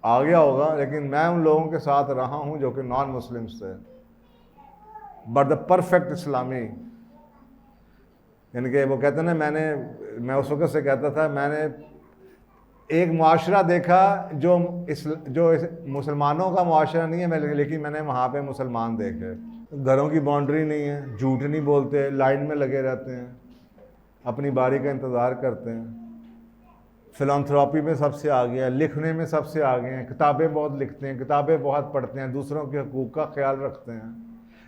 آ گیا ہوگا. لیکن میں ان لوگوں کے ساتھ رہا ہوں جو کہ نان مسلمس تھے, بٹ دا پرفیکٹ اسلامی. یعنی کہ وہ کہتے ہیں نا, میں اس وقت سے کہتا تھا میں نے ایک معاشرہ دیکھا جو مسلمانوں کا معاشرہ نہیں ہے, لیکن میں نے وہاں پہ مسلمان دیکھے. گھروں کی باؤنڈری نہیں ہے, جھوٹ نہیں بولتے, لائن میں لگے رہتے ہیں, اپنی باری کا انتظار کرتے ہیں. فلانتھراپی میں سب سے آگے ہیں, لکھنے میں سب سے آگے ہیں, کتابیں بہت لکھتے ہیں, کتابیں بہت پڑھتے ہیں, دوسروں کے حقوق کا خیال رکھتے ہیں,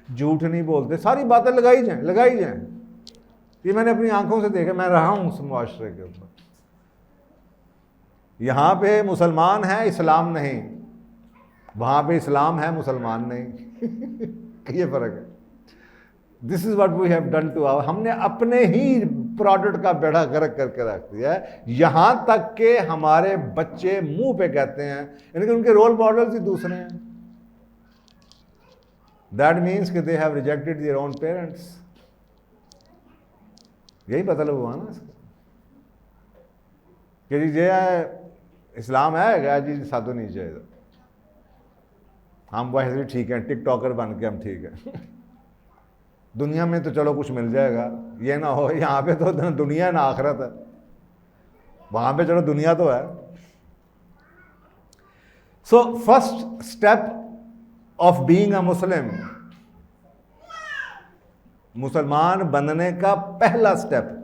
جھوٹ نہیں بولتے, ساری باتیں لگائی جائیں. یہ میں نے اپنی آنکھوں سے دیکھا, میں رہا ہوں اس معاشرے کے اوپر. یہاں پہ مسلمان ہیں, اسلام نہیں. وہاں پہ اسلام ہے, مسلمان نہیں. یہ فرق ہے. This is what we have done to our. ہم نے اپنے ہی پروڈکٹ کا بیڑا غرق کر کے رکھ دیا ہے, یہاں تک کہ ہمارے بچے منہ پہ کہتے ہیں, یعنی کہ ان کے رول ماڈلز ہی دوسرے ہیں. دیٹ مینس کہ they have rejected their own parents. یہی مطلب ہوا نا اس کا کہ جی یہ اسلام ہے گا جی ساتھوں نہیں چاہیے, ہم ویسے بھی ٹھیک ہیں, ٹک ٹاکر بن کے ہم ٹھیک ہیں. دنیا میں تو چلو کچھ مل جائے گا, یہ نہ ہو یہاں پہ تو دنیا نہ آخرت ہے, وہاں پہ چلو دنیا تو ہے. So first step of being a Muslim, مسلمان بننے کا پہلا اسٹیپ,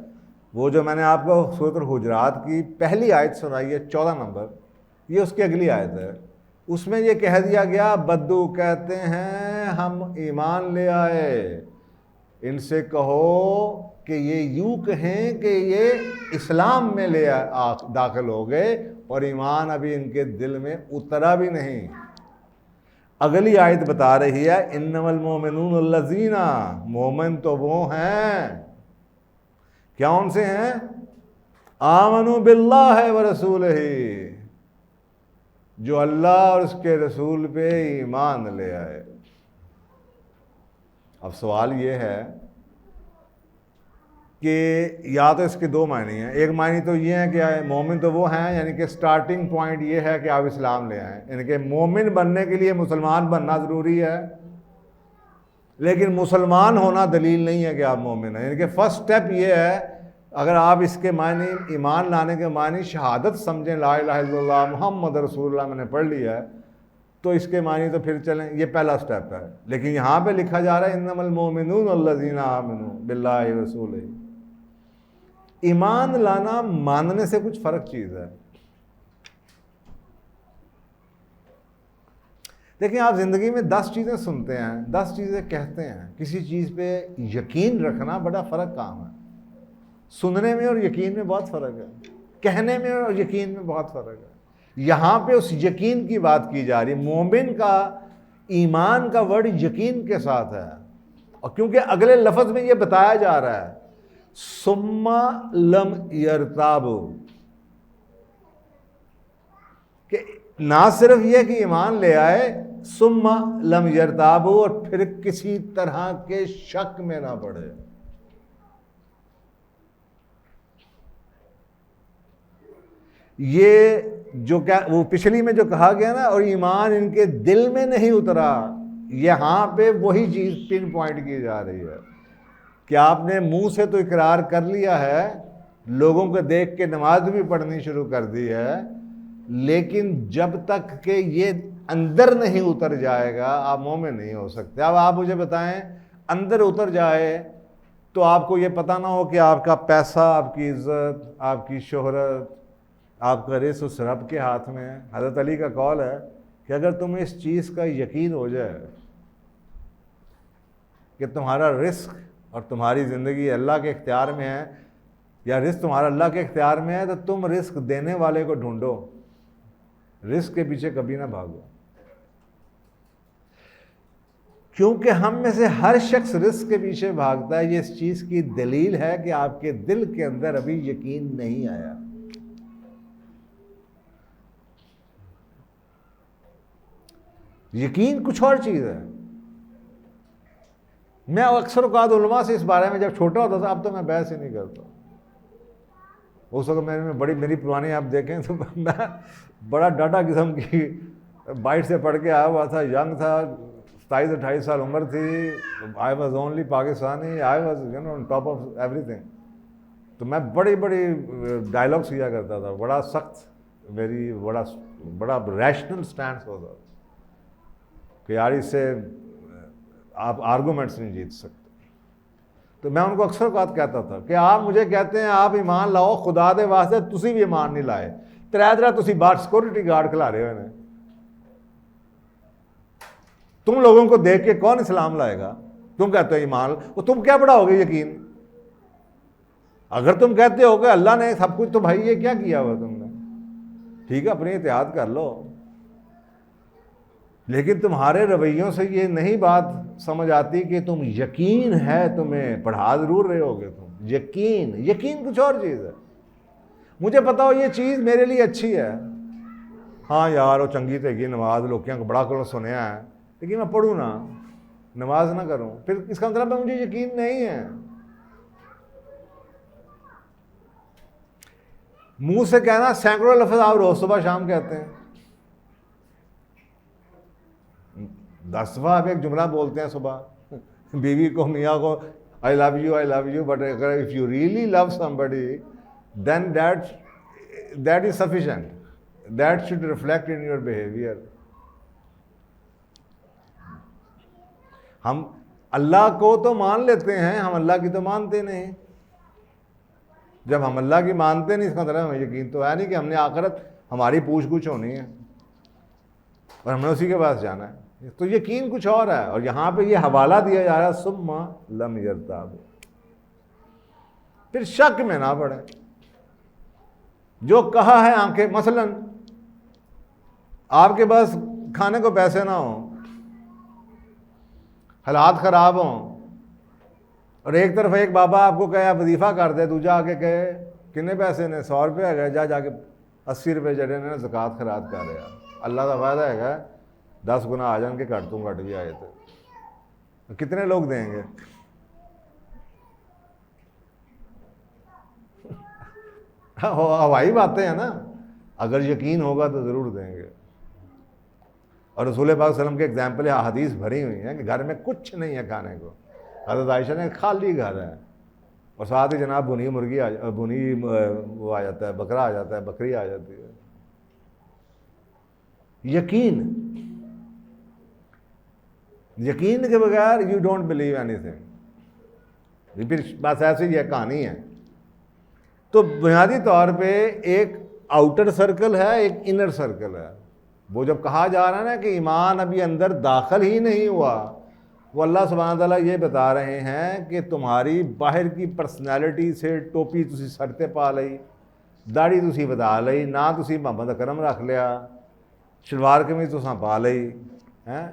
وہ جو میں نے آپ کو سورۃ الحجرات کی پہلی آیت سنائی ہے 14 نمبر, یہ اس کی اگلی آیت ہے. اس میں یہ کہہ دیا گیا بدو کہتے ہیں ہم ایمان لے آئے, ان سے کہو کہ یہ یوں کہیں کہ یہ اسلام میں داخل ہو گئے اور ایمان ابھی ان کے دل میں اترا بھی نہیں. اگلی آیت بتا رہی ہے انما المؤمنون الذین, مومن تو وہ ہیں, کیا ان سے ہیں, آمنوا باللہ ورسولہ, جو اللہ اور اس کے رسول پہ ایمان لے آئے. اب سوال یہ ہے کہ یا تو اس کے دو معنی ہیں. ایک معنی تو یہ ہے کہ مومن تو وہ ہیں, یعنی کہ سٹارٹنگ پوائنٹ یہ ہے کہ آپ اسلام لے آئیں, یعنی کہ مومن بننے کے لیے مسلمان بننا ضروری ہے, لیکن مسلمان ہونا دلیل نہیں ہے کہ آپ مومن ہیں. یعنی کہ فرسٹ سٹیپ یہ ہے, اگر آپ اس کے معنی ایمان لانے کے معنی شہادت سمجھیں, لا الہ الا اللہ محمد رسول اللہ میں نے پڑھ لیا ہے, تو اس کے معنی تو پھر چلیں, یہ پہلا سٹیپ ہے. لیکن یہاں پہ لکھا جا رہا ہے انما المؤمنون الذین آمنوا باللہ ورسولہ. ایمان لانا ماننے سے کچھ فرق چیز ہے. دیکھیں آپ زندگی میں 10 چیزیں سنتے ہیں, 10 چیزیں کہتے ہیں, کسی چیز پہ یقین رکھنا بڑا فرق کام ہے. سننے میں اور یقین میں بہت فرق ہے, کہنے میں اور یقین میں بہت فرق ہے. یہاں پہ اس یقین کی بات کی جا رہی ہے. مومن کا ایمان کا ورڈ یقین کے ساتھ ہے, اور کیونکہ اگلے لفظ میں یہ بتایا جا رہا ہے ثم لم یرتابوا, کہ نہ صرف یہ کہ ایمان لے آئے, ثم لم یرتابوا, اور پھر کسی طرح کے شک میں نہ پڑے. یہ جو وہ پچھلی میں جو کہا گیا نا, اور ایمان ان کے دل میں نہیں اترا, یہاں پہ وہی چیز پن پوائنٹ کی جا رہی ہے کہ آپ نے منہ سے تو اقرار کر لیا ہے, لوگوں کو دیکھ کے نماز بھی پڑھنی شروع کر دی ہے, لیکن جب تک کہ یہ اندر نہیں اتر جائے گا آپ مومن نہیں ہو سکتے. اب آپ مجھے بتائیں, اندر اتر جائے تو آپ کو یہ پتہ نہ ہو کہ آپ کا پیسہ, آپ کی عزت, آپ کی شہرت, آپ کا رزق اس رب کے ہاتھ میں ہے. حضرت علی کا قول ہے کہ اگر تمہیں اس چیز کا یقین ہو جائے کہ تمہارا رزق اور تمہاری زندگی اللہ کے اختیار میں ہے, یا رزق تمہارا اللہ کے اختیار میں ہے, تو تم رزق دینے والے کو ڈھونڈو, رزق کے پیچھے کبھی نہ بھاگو. کیونکہ ہم میں سے ہر شخص رزق کے پیچھے بھاگتا ہے. یہ اس چیز کی دلیل ہے کہ آپ کے دل کے اندر ابھی یقین نہیں آیا. یقین کچھ اور چیز ہے. میں اکثر اوقات علماء سے اس بارے میں جب چھوٹا ہوتا تھا، اب تو میں بحث ہی نہیں کرتا. اس وقت میری پرانی آپ دیکھیں تو میں بڑا ڈاٹا قسم کی بائٹ سے پڑھ کے آیا ہوا تھا، ینگ تھا، 27-28 سال عمر تھی. I was only Pakistani, I was on top of every thing. تو میں بڑی ڈائلاگس کیا کرتا تھا، بڑا سخت، بڑا ریشنل سٹینڈ ہوتا تھا کہ یار اس سے آپ آرگومنٹس نہیں جیت سکتے. تو میں ان کو اکثر بات کہتا تھا کہ آپ مجھے کہتے ہیں آپ ایمان لاؤ، خدا دے واسطے تسی بھی ایمان نہیں لائے، ترے تسی باہر سیکورٹی گارڈ کھلا رہے ہو. تم لوگوں کو دیکھ کے کون اسلام لائے گا؟ تم کہتے ہو ایمان، وہ تم کیا بڑھاؤ گے یقین؟ اگر تم کہتے ہو کہ اللہ نے سب کچھ، تو بھائی یہ کیا کیا ہوا تم نے؟ ٹھیک ہے اپنی احتیاط کر لو، لیکن تمہارے رویوں سے یہ نہیں بات سمجھ آتی کہ تم یقین ہے تمہیں، پڑھا ضرور رہے ہوگے تم، یقین کچھ اور چیز ہے. مجھے پتا ہو یہ چیز میرے لیے اچھی ہے، ہاں یار وہ چنگی تیگی نماز لوگوں کو بڑا کرو سنیا ہے، لیکن میں پڑھوں نا، نماز نہ کروں، پھر اس کا مطلب مجھے یقین نہیں ہے. منہ سے کہنا سینکڑوں لفظ آپ روز صبح شام کہتے ہیں، 10 دفعہ آپ ایک جملہ بولتے ہیں صبح بیوی کو، میاں کو، I love you, but if you really love somebody, then that is sufficient. That should reflect in your behavior. ہم اللہ کو تو مان لیتے ہیں، ہم اللہ کی تو مانتے نہیں. جب ہم اللہ کی مانتے نہیں، اس کا مطلب ہمیں یقین تو ہے نہیں کہ ہم نے آخرت ہماری پوچھ گچھ ہونی ہے اور ہم نے اسی کے پاس جانا ہے. تو یقین کچھ اور ہے. اور یہاں پہ یہ حوالہ دیا جا رہا ہے ثم لم یرتاب، پھر شک میں نہ پڑے. جو کہا ہے آنکھیں، مثلا آپ کے پاس کھانے کو پیسے نہ ہوں، حالات خراب ہوں، اور ایک طرف ایک بابا آپ کو کہے آپ وظیفہ کر دے، دوجا آ کے کہے کتنے پیسے نے، 100 روپے ہے گئے، جا کے 80 روپے جڑے نے زکوٰۃ خیرات کر رہا. اللہ کا وعدہ ہے 10 گنا آ جان کے کٹ توں کٹ بھی آئے تھے. کتنے لوگ دیں گے؟ ہوائی باتیں ہیں نا. اگر یقین ہوگا تو ضرور دیں گے. اور رسول پاک صلی اللہ علیہ وسلم کے ایگزامپل حدیث بھری ہوئی ہیں کہ گھر میں کچھ نہیں ہے کھانے کو. حضرت عائشہ نے خالی گھر ہے، اور ساتھ ہی جناب بھنی مرغی بھنی وہ آ جاتا ہے، بکرا آ جاتا ہے، بکری آ جاتی ہے. یقین کے بغیر you don't believe any thing. پھر بس ایسے ہی ہے، کہانی ہے. تو بنیادی طور پہ ایک آؤٹر سرکل ہے، ایک انر سرکل ہے. وہ جب کہا جا رہا ہے نا کہ ایمان ابھی اندر داخل ہی نہیں ہوا، وہ اللہ سبحانہ تعالیٰ یہ بتا رہے ہیں کہ تمہاری باہر کی پرسنالٹی سے ٹوپی تسی سر تے پا لئی، داڑھی تسی ودا لئی، نہ تسی محمد اکرم رکھ لیا، شلوار قمیض تساں پا لئی ہیں،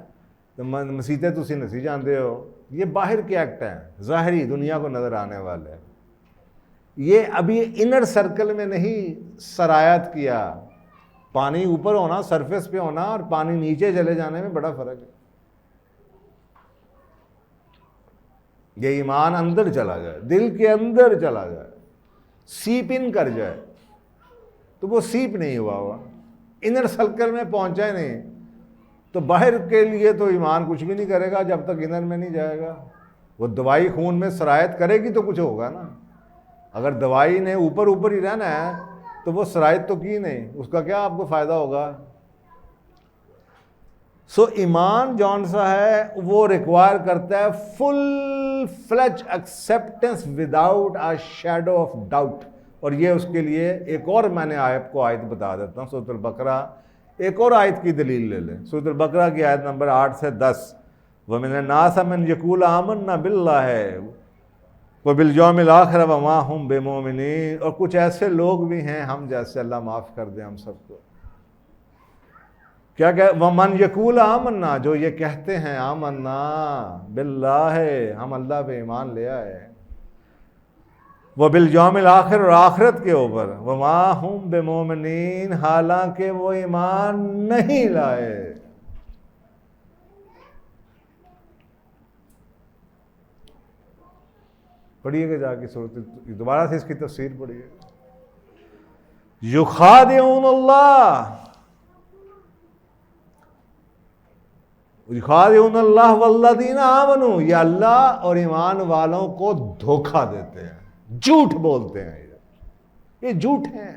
مسیطے تسی نسی جاندے ہو. یہ باہر کے ایکٹ ہیں، ظاہری دنیا کو نظر آنے والے. یہ ابھی انر سرکل میں نہیں سرایت کیا. پانی اوپر ہونا، سرفیس پہ ہونا، اور پانی نیچے چلے جانے میں بڑا فرق ہے. یہ ایمان اندر چلا جائے، دل کے اندر چلا جائے، سیپ ان کر جائے، تو وہ سیپ نہیں ہوا، انر سرکل میں پہنچا ہی نہیں. تو باہر کے لیے تو ایمان کچھ بھی نہیں کرے گا جب تک انر میں نہیں جائے گا. وہ دوائی خون میں سرایت کرے گی تو کچھ ہوگا نا. اگر دوائی نے اوپر ہی رہنا ہے تو وہ سرایت تو کی نہیں، اس کا کیا آپ کو فائدہ ہوگا. سو ایمان جون سا ہے وہ ریکوائر کرتا ہے full fledge acceptance without a shadow of doubt. اور یہ اس کے لیے ایک اور میں نے آپ کو آیت بتا دیتا ہوں. سورۃ البقرہ ایک اور آیت کی دلیل لے لیں. سورۃ البقرہ کی آیت نمبر 8 سے 10. وَمِنَ النَّاسِ مَن يَقُولُ آمَنَّا بِاللَّهِ وَبِالْيَوْمِ الْآخِرِ وَمَا هُمْ بِمُؤْمِنِينَ. اور کچھ ایسے لوگ بھی ہیں ہم جیسے، اللہ معاف کر دے ہم سب کو، کیا کہ وَمَن يَقُولُ آمَنَّا، جو یہ کہتے ہیں آمنا باللہ، ہم اللہ پہ ایمان لے آئے، وَبِالْيَوْمِ الْآخِرِ، اور آخرت کے اوپر، وَمَا هُمْ بِمُؤْمِنِينَ، حالانکہ وہ ایمان نہیں لائے. پڑھیے گا جا کے صورت، دوبارہ سے اس کی تفسیر پڑھیے. یخادعون اللہ، یخادعون اللہ والذین آمنوا، یہ اللہ اور ایمان والوں کو دھوکہ دیتے ہیں، جھوٹ بولتے ہیں، یہ جھوٹ ہیں.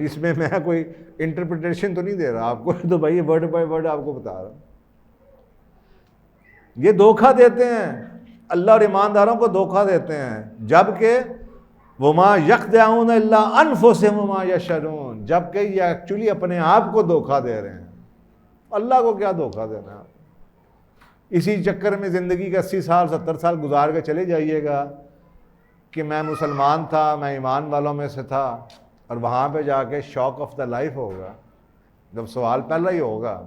اس میں کوئی انٹرپریٹیشن تو نہیں دے رہا آپ کو، تو بھائی ورڈ بائی ورڈ آپ کو بتا رہا ہوں. یہ دھوکہ دیتے ہیں، اللہ اور ایمانداروں کو دھوکہ دیتے ہیں، جبکہ وما یخدعون الا انفسهم وما یشعرون، جبکہ یہ ایکچولی اپنے آپ کو دھوکہ دے رہے ہیں. اللہ کو کیا دھوکہ دینا ہے؟ اسی چکر میں زندگی کے 80 سال 70 سال گزار کے چلے جائیے گا کہ میں مسلمان تھا، میں ایمان والوں میں سے تھا، اور وہاں پہ جا کے شاک آف دا لائف ہوگا. جب سوال پہلا ہی ہوگا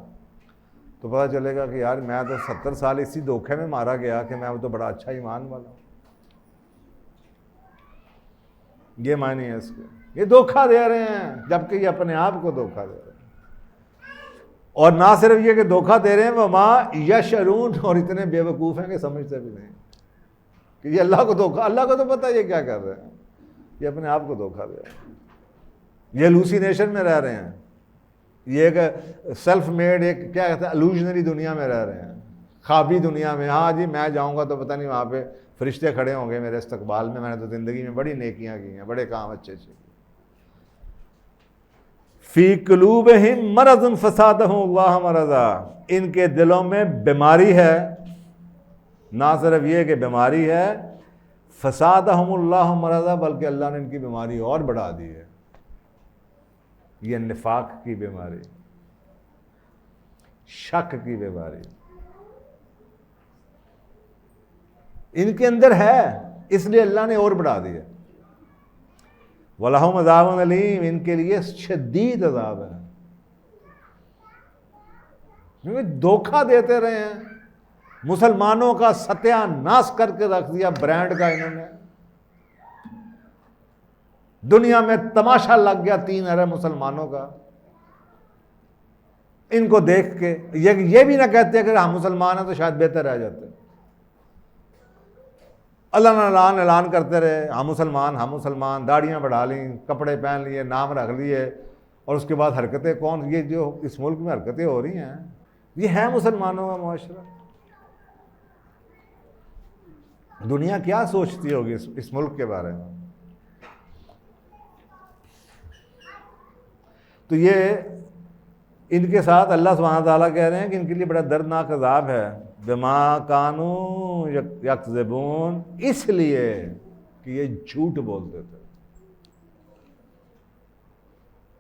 تو پتہ چلے گا کہ یار میں تو 70 سال اسی دھوکے میں مارا گیا کہ میں تو بڑا اچھا ایمان والا ہوں. یہ معنی ہے اس کے. یہ دھوکہ دے رہے ہیں جبکہ یہ اپنے آپ کو دھوکہ دے رہے ہیں. اور نہ صرف یہ کہ دھوکہ دے رہے ہیں، وما یشعرون، اور اتنے بے وقوف ہیں کہ سمجھتے بھی نہیں کہ یہ اللہ کو دھوکہ، اللہ کو تو پتہ ہے یہ کیا کر رہے ہیں، یہ اپنے آپ کو دھوکہ دے رہے ہیں. یہ ہلوسینیشن میں رہ رہے ہیں، یہ ایک سیلف میڈ، ایک کیا کہتے ہیں، الوژنری دنیا میں رہ رہے ہیں، خوابی دنیا میں. ہاں جی میں جاؤں گا تو پتہ نہیں وہاں پہ فرشتے کھڑے ہوں گے میرے استقبال میں، میں نے تو زندگی میں بڑی نیکیاں کی ہیں، بڑے کام اچھے اچھے کیے. فی قلوبہم مرض فزادہم اللہ مرضا، ان کے دلوں میں بیماری ہے. نہ صرف یہ کہ بیماری ہے، فزادہم اللہ مرضا، بلکہ اللہ نے ان کی بیماری اور بڑھا دی ہے. یہ نفاق کی بیماری، شک کی بیماری ان کے اندر ہے، اس لیے اللہ نے اور بڑھا دیا. وَلَهُمْ عَذَابٌ أَلِيمٌ، ان کے لیے شدید عذاب ہے، کیونکہ دھوکہ دیتے رہے ہیں. مسلمانوں کا ستیہ ناش کر کے رکھ دیا برانڈ کا انہوں نے. دنیا میں تماشا لگ گیا 3 ارب مسلمانوں کا. ان کو دیکھ کے یہ بھی نہ کہتے کہ ہم مسلمان ہیں تو شاید بہتر رہ جاتے. اللہ نے اعلان کرتے رہے ہم مسلمان، داڑیاں بڑھا لیں، کپڑے پہن لیے، نام رکھ لیے، اور اس کے بعد حرکتیں کون، یہ جو اس ملک میں حرکتیں ہو رہی ہیں یہ ہے مسلمانوں کا معاشرہ. دنیا کیا سوچتی ہوگی اس ملک کے بارے میں؟ تو یہ ان کے ساتھ اللہ سبحانہ تعالیٰ کہہ رہے ہیں کہ ان کے لیے بڑا دردناک عذاب ہے. بما کانوا یکذبون، اس لیے کہ یہ جھوٹ بولتے تھے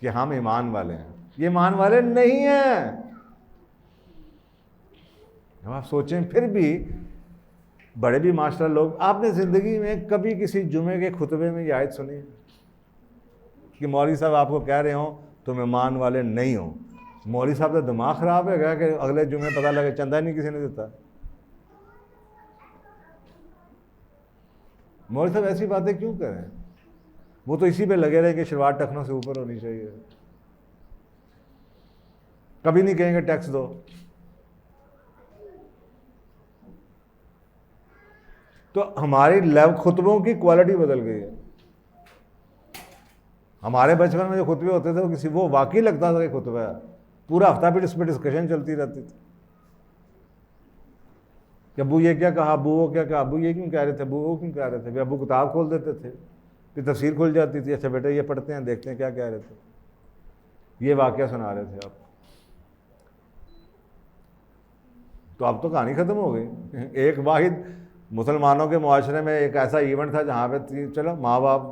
کہ ہم ایمان والے ہیں. یہ ایمان والے نہیں ہیں. آپ سوچیں پھر بھی بڑے بھی ماشاءاللہ لوگ، آپ نے زندگی میں کبھی کسی جمعے کے خطبے میں یہ آیت سنی ہے کہ مولوی صاحب آپ کو کہہ رہے ہوں تم ایمان والے نہیں ہو؟ مولوی صاحب کا دماغ خراب ہے گیا کہ اگلے جمعے پتہ لگے چندہ نہیں کسی نے دیتا. مولوی صاحب ایسی باتیں کیوں کریں؟ وہ تو اسی پہ لگے رہے کہ شلوار ٹخنوں سے اوپر ہونی چاہیے. کبھی نہیں کہیں گے ٹیکس دو. تو ہماری خطبوں کی کوالٹی بدل گئی ہے. ہمارے بچپن میں جو خطبے ہوتے تھے وہ کسی وہ واقعی لگتا تھا کہ خطبہ ہے، پورا ہفتہ پھر اس پہ ڈسکشن چلتی رہتی تھی کہ ابو یہ کیا کہا، ابو وہ کیا کہا، ابو یہ کیوں کہہ رہے تھے، ابو وہ کیوں کہہ رہے تھے. پھر ابو کتاب کھول دیتے تھے، پھر تفسیر کھل جاتی تھی، اچھا بیٹا یہ پڑھتے ہیں دیکھتے ہیں کیا کہہ رہے تھے، یہ واقعہ سنا رہے تھے آپ. تو اب تو کہانی ختم ہو گئی. ایک واحد مسلمانوں کے معاشرے میں ایک ایسا ایونٹ تھا جہاں پہ چلو ماں باپ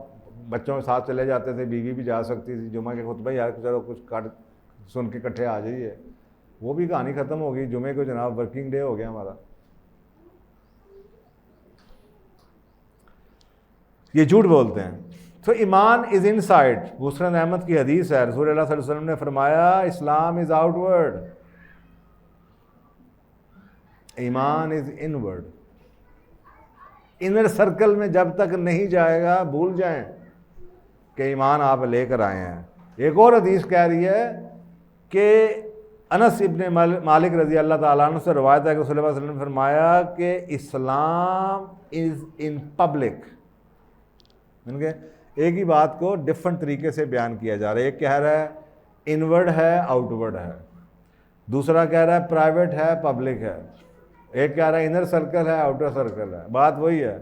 بچوں کے ساتھ چلے جاتے تھے، بیوی بھی جا سکتی تھی، جمعہ کے خطبہ یار چلو کچھ سن کے کٹھے آ جائیے. وہ بھی کہانی ختم ہو گئی. جمعے کو جناب ورکنگ ڈے ہو گیا ہمارا. یہ جھوٹ بولتے ہیں. تو ایمان از ان سائڈ. مسند احمد کی حدیث ہے، رسول اللہ صلی اللہ علیہ وسلم نے فرمایا اسلام از آؤٹ ورڈ، ایمان از ان ورڈ. انر سرکل میں جب تک نہیں جائے گا بھول جائیں کہ ایمان آپ لے کر آئے ہیں. ایک اور حدیث کہہ رہی ہے کہ انس ابن مالک رضی اللہ تعالیٰ عنہ سے روایت ہے کہ صلی اللہ علیہ وسلم نے فرمایا کہ اسلام از ان پبلک. ایک ہی بات کو ڈفرنٹ طریقے سے بیان کیا جا رہا ہے. ایک کہہ رہا ہے انورڈ ہے آؤٹ ورڈ ہے, دوسرا کہہ رہا ہے پرائیویٹ ہے پبلک ہے, ایک کہہ رہا ہے انر سرکل ہے آؤٹر سرکل ہے. بات وہی ہے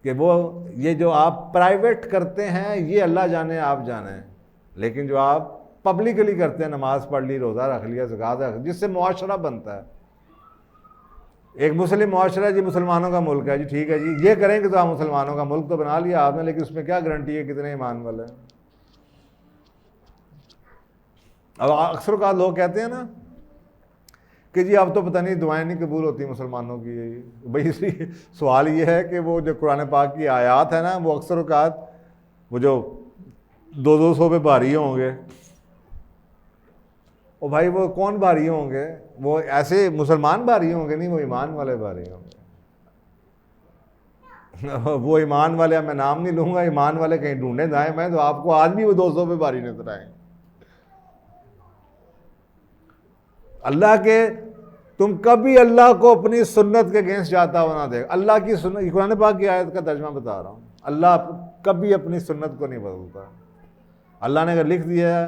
کہ وہ یہ جو آپ پرائیویٹ کرتے ہیں یہ اللہ جانے آپ جانے, لیکن جو آپ پبلکلی کرتے ہیں, نماز پڑھ لی, روزہ رکھ لیا, زکوٰۃ رکھ لی, جس سے معاشرہ بنتا ہے. ایک مسلم معاشرہ ہے جی, مسلمانوں کا ملک ہے جی, ٹھیک ہے جی, یہ کریں کہ تو آپ مسلمانوں کا ملک تو بنا لیا آپ نے, لیکن اس میں کیا گارنٹی ہے کتنے ایمان والے ہیں. اب اکثر اوقات لوگ کہتے ہیں نا کہ جی اب تو پتہ نہیں دعائیں نہیں قبول ہوتی مسلمانوں کی. بھائی اس لیے سوال یہ ہے کہ وہ جو قرآن پاک کی آیات ہے نا, وہ اکثر اوقات وہ جو 200 پہ بھاری ہوں گے, اور بھائی وہ کون بھاری ہوں گے؟ وہ ایسے مسلمان بھاری ہوں گے نہیں, وہ ایمان والے بھاری ہوں گے. وہ ایمان والے, میں نام نہیں لوں گا, ایمان والے کہیں ڈھونڈے جائیں میں تو آپ کو آج بھی وہ 200 پہ بھاری نظر آئیں. اللہ کے تم کبھی اللہ کو اپنی سنت کے اگینسٹ جاتا ہوا نہ دیکھ. اللہ کی سنت, قرآن پاک کی آیت کا ترجمہ بتا رہا ہوں, اللہ کبھی اپنی سنت کو نہیں بدلتا. اللہ نے اگر لکھ دیا ہے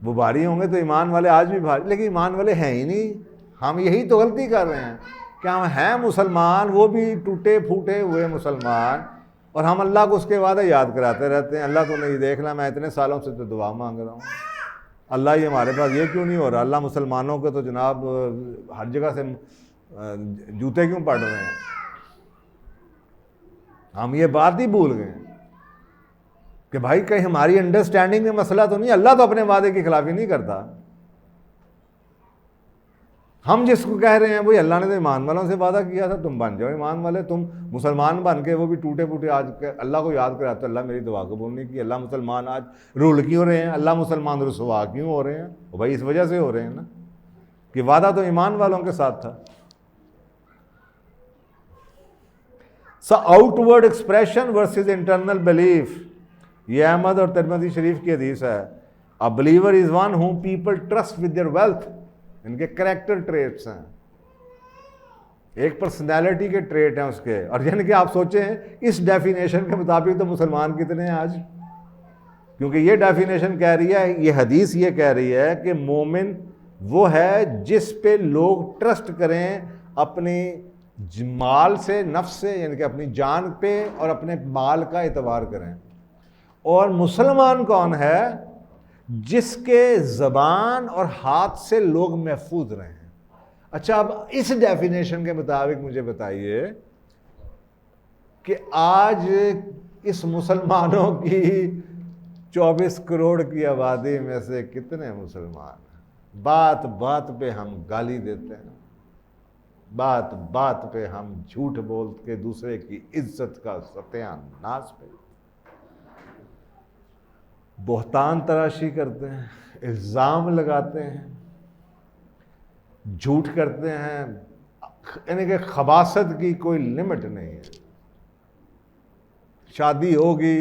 وہ بھاری ہوں گے تو ایمان والے آج بھی بھاری, لیکن ایمان والے ہیں ہی نہیں. ہم یہی تو غلطی کر رہے ہیں کہ ہم ہیں مسلمان, وہ بھی ٹوٹے پھوٹے ہوئے مسلمان, اور ہم اللہ کو اس کے وعدے یاد کراتے رہتے ہیں. اللہ تو نہیں دیکھ لا, میں اتنے سالوں سے تو دعا مانگ رہا ہوں, اللہ یہ ہمارے پاس یہ کیوں نہیں ہو رہا. اللہ مسلمانوں کے تو جناب ہر جگہ سے جوتے کیوں پڑ رہے ہیں. ہم یہ بات ہی بھول گئے کہ بھائی کہیں ہماری انڈرسٹینڈنگ میں مسئلہ تو نہیں. اللہ تو اپنے وعدے کی خلافی نہیں کرتا. ہم جس کو کہہ رہے ہیں وہی اللہ نے تو ایمان والوں سے وعدہ کیا تھا, تم بن جاؤ ایمان والے. تم مسلمان بن کے وہ بھی ٹوٹے پھوٹے آج اللہ کو یاد کراتے, اللہ میری دعا قبول نہیں کی. اللہ مسلمان آج رول کیوں ہو رہے ہیں, اللہ مسلمان رسوا کیوں ہو رہے ہیں؟ بھائی اس وجہ سے ہو رہے ہیں نا کہ وعدہ تو ایمان والوں کے ساتھ تھا. Outward expression versus internal belief, یہ احمد اور ترمذی شریف کی حدیث ہے. A believer is one whom people trust with their wealth. ان کے کریکٹر ٹریٹس ہیں, ایک پرسنالٹی کے ٹریٹ ہیں اس کے. اور یعنی کہ آپ سوچیں اس ڈیفینیشن کے مطابق تو مسلمان کتنے ہیں آج, کیونکہ یہ ڈیفینیشن کہہ رہی ہے, یہ حدیث یہ کہہ رہی ہے کہ مومن وہ ہے جس پہ لوگ ٹرسٹ کریں اپنی مال سے, نفس سے, یعنی کہ اپنی جان پہ اور اپنے مال کا اعتبار کریں. اور مسلمان کون ہے؟ جس کے زبان اور ہاتھ سے لوگ محفوظ رہے ہیں. اچھا اب اس ڈیفینیشن کے مطابق مجھے بتائیے کہ آج اس مسلمانوں کی 24 کروڑ کی آبادی میں سے کتنے مسلمان ہیں؟ بات بات پہ ہم گالی دیتے ہیں, بات بات پہ ہم جھوٹ بول کے دوسرے کی عزت کا ستیہ ناز پہ بہتان تراشی کرتے ہیں, الزام لگاتے ہیں, جھوٹ کرتے ہیں, یعنی کہ خباثت کی کوئی لمٹ نہیں ہے. شادی ہوگی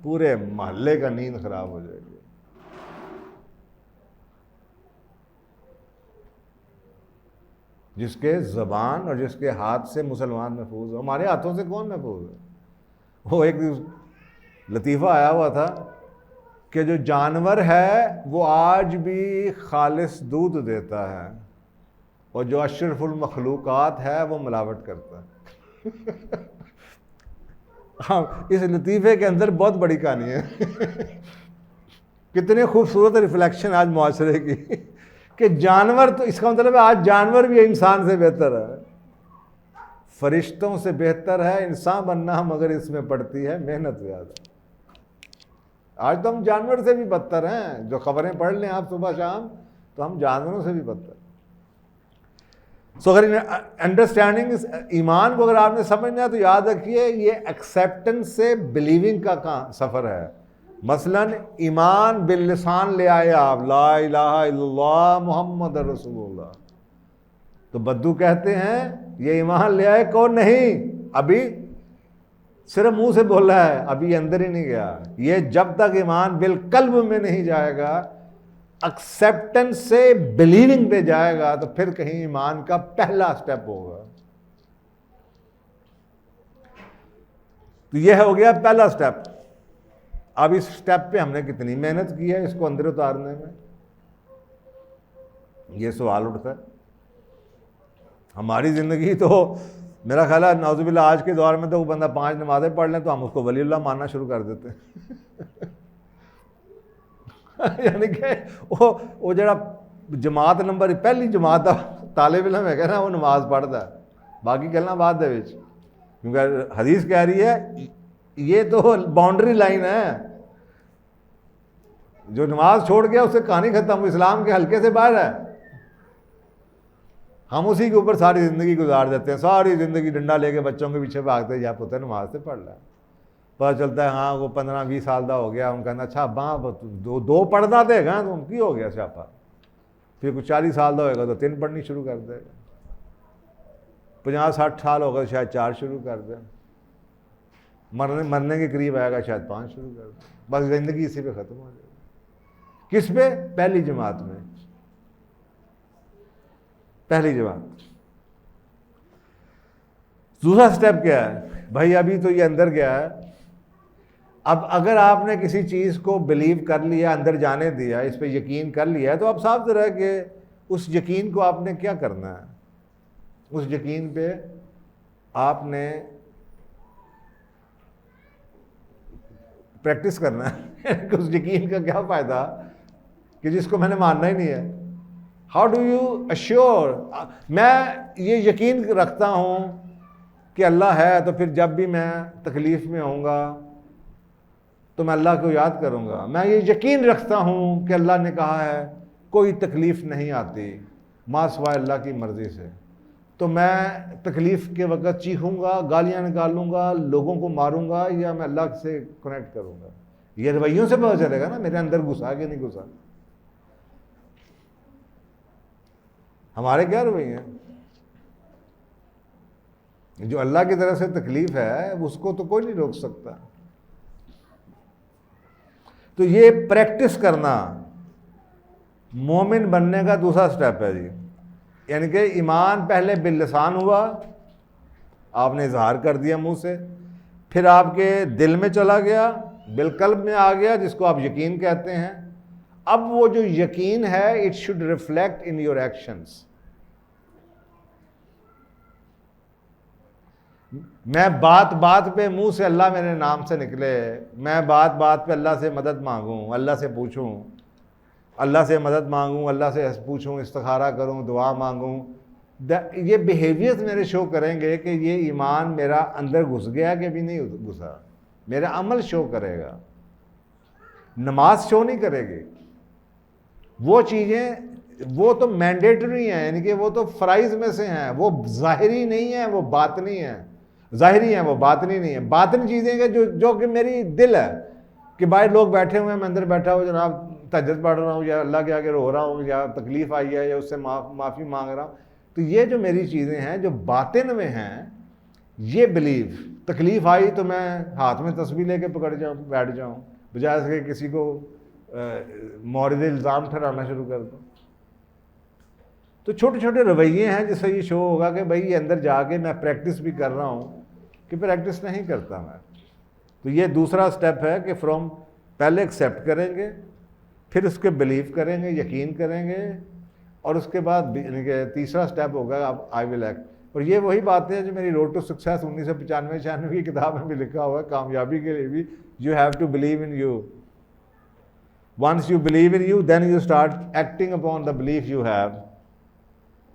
پورے محلے کا نیند خراب ہو جائے گی. جس کے زبان اور جس کے ہاتھ سے مسلمان محفوظ ہو. ہمارے ہاتھوں سے کون محفوظ ہے؟ وہ ایک لطیفہ آیا ہوا تھا کہ جو جانور ہے وہ آج بھی خالص دودھ دیتا ہے, اور جو اشرف المخلوقات ہے وہ ملاوٹ کرتا ہے. ہاں, اس لطیفے کے اندر بہت بڑی کہانی ہے. کتنے خوبصورت ریفلیکشن آج معاشرے کی کہ جانور, تو اس کا مطلب ہے آج جانور بھی انسان سے بہتر ہے, فرشتوں سے بہتر ہے انسان بننا, مگر اس میں پڑتی ہے محنت زیادہ. آج تو ہم جانور سے بھی بدتر ہیں. جو خبریں پڑھ لیں آپ صبح شام, تو ہم جانوروں سے بھی بدتر. سو اگر انڈرسٹینڈنگ ایمان کو اگر آپ نے سمجھنا ہے تو یاد رکھیے یہ ایکسیپٹنس سے بلیونگ کا سفر ہے. مثلا ایمان باللسان لے آئے آپ, لا الہ الا اللہ محمد رسول اللہ, تو بدو کہتے ہیں یہ ایمان لے آئے, کون نہیں, ابھی صرف منہ سے بول رہا ہے, ابھی اندر ہی نہیں گیا. یہ جب تک ایمان بالقلب میں نہیں جائے گا ایکسیپٹنس سے بلیونگ پہ جائے گا تو پھر کہیں ایمان کا پہلا سٹیپ ہوگا. تو یہ ہو گیا پہلا سٹیپ. اب اس سٹیپ پہ ہم نے کتنی محنت کی ہے اس کو اندر اتارنے میں, یہ سوال اٹھتا ہے. ہماری زندگی تو میرا خیال ہے نعوذ باللہ آج کے دور میں تو وہ بندہ 5 نمازیں پڑھ لیں تو ہم اس کو ولی اللہ ماننا شروع کر دیتے ہیں. یعنی کہ وہ جڑا جماعت نمبر پہلی جماعت طالب علم ہے نا وہ نماز پڑھتا ہے, باقی گلاں بعد دے وچ, کیونکہ حدیث کہہ رہی ہے یہ تو باؤنڈری لائن ہے, جو نماز چھوڑ گیا اس سے کہانی ختم, اسلام کے حلقے سے باہر ہے. ہم اسی کے اوپر ساری زندگی گزار دیتے ہیں, ساری زندگی ڈنڈا لے کے بچوں کے پیچھے بھاگتے ہیں, یا پتہ نماز سے پڑھ رہا ہے. پتہ چلتا ہے ہاں وہ 15-20 سال کا ہو گیا, ہم کہنا اچھا باں دو پڑھنا دے گا تو کی ہو گیا سیاپا. پھر کچھ 40 سال کا ہوئے گا تو 3 پڑھنی شروع کر دے گا, 50-60 سال ہوگا تو شاید 4 شروع کر دیں, مرنے کے قریب آئے گا شاید 5 شروع کر دیں. بس زندگی اسی پہ ختم ہو جائے گی. کس پہ؟ پہلی جماعت میں, پہلی جماعت. دوسرا سٹیپ کیا ہے بھائی؟ ابھی تو یہ اندر گیا ہے. اب اگر آپ نے کسی چیز کو بلیو کر لیا, اندر جانے دیا, اس پہ یقین کر لیا, تو اب صاف ظاہر ہے کہ اس یقین کو آپ نے کیا کرنا ہے. اس یقین پہ آپ نے پریکٹس کرنا ہے. اس یقین کا کیا فائدہ کہ جس کو میں نے ماننا ہی نہیں ہے. How do you ensure? میں یہ یقین رکھتا ہوں کہ اللہ ہے, تو پھر جب بھی میں تکلیف میں ہوں گا تو میں اللہ کو یاد کروں گا. میں یہ یقین رکھتا ہوں کہ اللہ نے کہا ہے کوئی تکلیف نہیں آتی ما سوائے اللہ کی مرضی سے, تو میں تکلیف کے وقت چیخوں گا, گالیاں نکالوں گا, لوگوں کو ماروں گا, یا میں اللہ سے کنیکٹ کروں گا. یہ رویوں سے پتہ چلے گا نا میرے اندر گھسا کہ نہیں گھسا. ہمارے کیا رویے ہیں؟ جو اللہ کی طرف سے تکلیف ہے اس کو تو کوئی نہیں روک سکتا. تو یہ پریکٹس کرنا مومن بننے کا دوسرا سٹیپ ہے جی. یعنی کہ ایمان پہلے باللسان ہوا, آپ نے اظہار کر دیا منہ سے, پھر آپ کے دل میں چلا گیا, بالقلب میں آ گیا, جس کو آپ یقین کہتے ہیں. اب وہ جو یقین ہے it should reflect in your actions. میں بات بات پہ منہ سے اللہ میرے نام سے نکلے, میں بات بات پہ اللہ سے مدد مانگوں, اللہ سے پوچھوں, اللہ سے مدد مانگوں, اللہ سے پوچھوں, استخارہ کروں, دعا مانگوں, یہ بیہیویئرز میرے شو کریں گے کہ یہ ایمان میرا اندر گھس گیا کہ بھی نہیں گھسا. میرا عمل شو کرے گا, نماز شو نہیں کرے گی. وہ چیزیں وہ تو مینڈیٹری ہیں, یعنی کہ وہ تو فرائض میں سے ہیں, وہ ظاہری نہیں ہیں, وہ باطنی ہیں. ظاہری ہیں وہ باطنی نہیں ہیں. باطنی چیزیں کہ جو کہ میری دل ہے کہ بھائی لوگ بیٹھے ہوئے ہیں, میں اندر بیٹھا ہوں جناب تہجد پڑھ رہا ہوں, یا اللہ کے آگے رو رہا ہوں, یا تکلیف آئی ہے یا اس سے معافی مانگ رہا ہوں. تو یہ جو میری چیزیں ہیں جو باطن میں ہیں, یہ بلیو. تکلیف آئی تو میں ہاتھ میں تسبیح لے کے پکڑ جاؤں, بیٹھ جاؤں, بجائے کہ کسی کو مورد الزام ٹھہرانا شروع کر دوں. تو چھوٹے چھوٹے رویے ہیں جس سے یہ شو ہوگا کہ بھائی یہ اندر جا کے میں پریکٹس بھی کر رہا ہوں کہ پریکٹس نہیں کرتا میں. تو یہ دوسرا سٹیپ ہے کہ فرام پہلے ایکسیپٹ کریں گے, پھر اس کے بلیو کریں گے, یقین کریں گے, اور اس کے بعد تیسرا سٹیپ ہوگا اب آئی ول ایکٹ. اور یہ وہی باتیں ہیں جو میری روڈ ٹو سکسیس 1995-96 کی کتاب میں بھی لکھا ہوا ہے, کامیابی کے لیے بھی. You have to believe in you. Once you believe in you then you start acting upon the belief you have.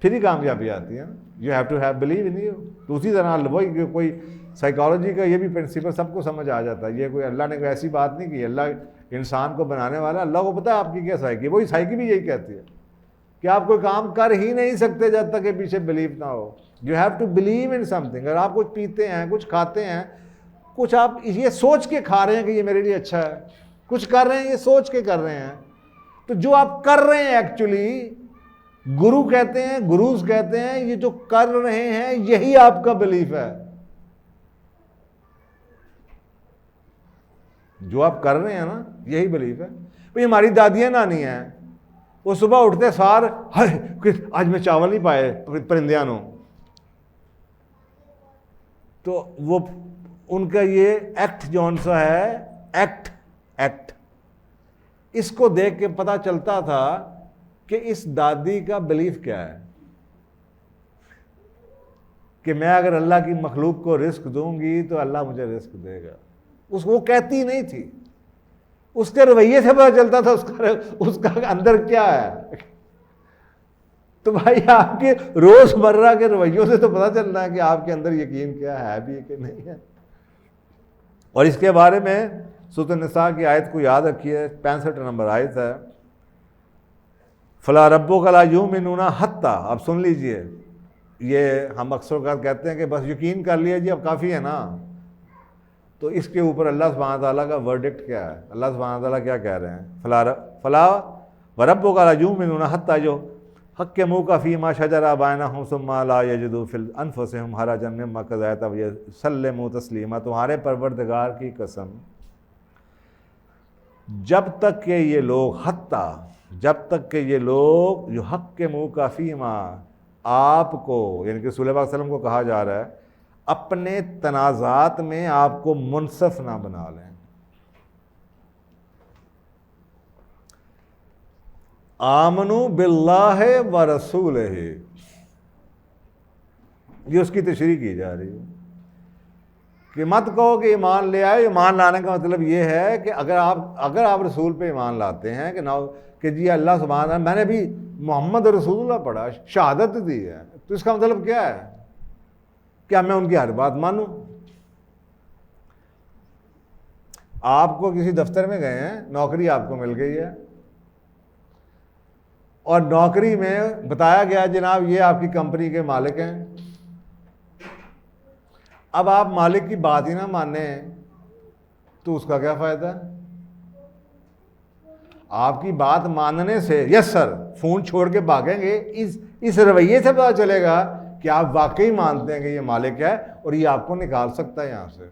پھر ہی کامیابی آتی ہے نا. You have to have believe in you. تو اسی طرح وہی کوئی سائیکالوجی کا یہ بھی پرنسپل سب کو سمجھ آ جاتا ہے. یہ کوئی اللہ نے کوئی ایسی بات نہیں کی. اللہ انسان کو بنانے والا, اللہ کو پتہ ہے آپ کی کیا سائیکی. وہی سائیکی بھی یہی کہتی ہے کہ آپ کوئی کام کر ہی نہیں سکتے جب تک کہ پیچھے بلیو نہ ہو. You have to believe in سم تھنگ. اگر آپ کچھ پیتے ہیں, کچھ کھاتے ہیں, کچھ آپ یہ سوچ کے کھا رہے ہیں کہ یہ میرے لیے اچھا ہے, کچھ کر رہے ہیں یہ سوچ کے کر رہے ہیں, تو جو آپ کر رہے ہیں ایکچولی گرو کہتے ہیں, گروز کہتے ہیں, یہ جو کر رہے ہیں یہی آپ کا بلیف ہے. جو آپ کر رہے ہیں نا یہی بلیف ہے. بھئی ہماری دادیاں نانی ہیں, وہ صبح اٹھتے سار آج میں چاول نہیں پائے پرندیاں نو، تو وہ ان کا یہ ایکٹ جون سا ہے، ایکٹ اس کو دیکھ کے پتہ چلتا تھا کہ اس دادی کا بلیف کیا ہے، کہ میں اگر اللہ کی مخلوق کو رزق دوں گی تو اللہ مجھے رزق دے گا. وہ کہتی نہیں تھی، اس کے رویے سے پتہ چلتا تھا اس کا اندر کیا ہے. تو بھائی آپ کے روز مرہ کے رویوں سے تو پتہ چلنا ہے کہ آپ کے اندر یقین کیا ہے بھی کہ نہیں ہے. اور اس کے بارے میں سورۃ النساء کی آیت کو یاد رکھیے، 65 نمبر آیت ہے، فلا ربک لا یؤمنون حتی. اب سن لیجئے، یہ ہم اکثر کہتے ہیں کہ بس یقین کر لیا جی اب کافی ہے نا، تو اس کے اوپر اللہ سبحانہ تعالیٰ کا ورڈکٹ کیا ہے؟ اللہ سبحانہ تعالیٰ کیا کہہ رہے ہیں؟ فلا وربک لا یؤمنون حتی، جو حکموک فیما شجر بینہم ثم لا یجدوا فی انفسہم حرجا مما قضیت ویسلموا تسلیما. تمہارے پروردگار کی قسم، جب تک کہ یہ لوگ جب تک کہ یہ لوگ یحکموک فیما، آپ کو یعنی کہ رسول اللہ صلی اللہ علیہ وسلم کو کہا جا رہا ہے اپنے تنازعات میں آپ کو منصف نہ بنا لیں. آمنوا باللہ ورسولہ، یہ اس کی تشریح کی جا رہی ہے کہ مت کہو کہ ایمان لے آئے. ایمان لانے کا مطلب یہ ہے کہ اگر آپ رسول پہ ایمان لاتے ہیں کہ جی اللہ سبحانہ، میں نے بھی محمد رسول اللہ پڑھا، شہادت دی ہے، تو اس کا مطلب کیا ہے؟ کیا میں ان کی ہر بات مانوں؟ آپ کو کسی دفتر میں گئے ہیں، نوکری آپ کو مل گئی ہے، اور نوکری میں بتایا گیا جناب یہ آپ کی کمپنی کے مالک ہیں. اب آپ مالک کی بات ہی نہ مانیں تو اس کا کیا فائدہ ہے؟ آپ کی بات ماننے سے یس سر فون چھوڑ کے بھاگیں گے، اس رویے سے پتہ چلے گا کہ آپ واقعی مانتے ہیں کہ یہ مالک ہے اور یہ آپ کو نکال سکتا ہے یہاں سے.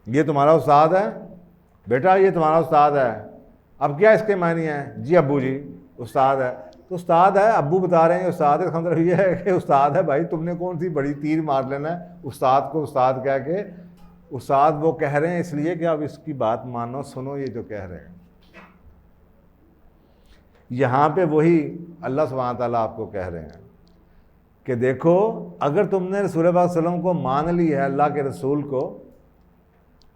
یہ تمہارا استاد ہے بیٹا، یہ تمہارا استاد ہے. اب کیا اس کے معنی ہیں؟ جی ابو جی استاد ہے، تو استاد ہے، ابو بتا رہے ہیں استاد ہے، مطلب یہ ہے کہ استاد ہے. بھائی تم نے کون سی بڑی تیر مار لینا ہے استاد کو استاد کہہ کے؟ استاد وہ کہہ رہے ہیں اس لیے کہ اب اس کی بات مانو، سنو یہ جو کہہ رہے ہیں. یہاں پہ وہی اللہ سبحانہ تعالیٰ آپ کو کہہ رہے ہیں کہ دیکھو اگر تم نے رسول اللہ صلی اللہ علیہ وسلم کو مان لی ہے، اللہ کے رسول کو،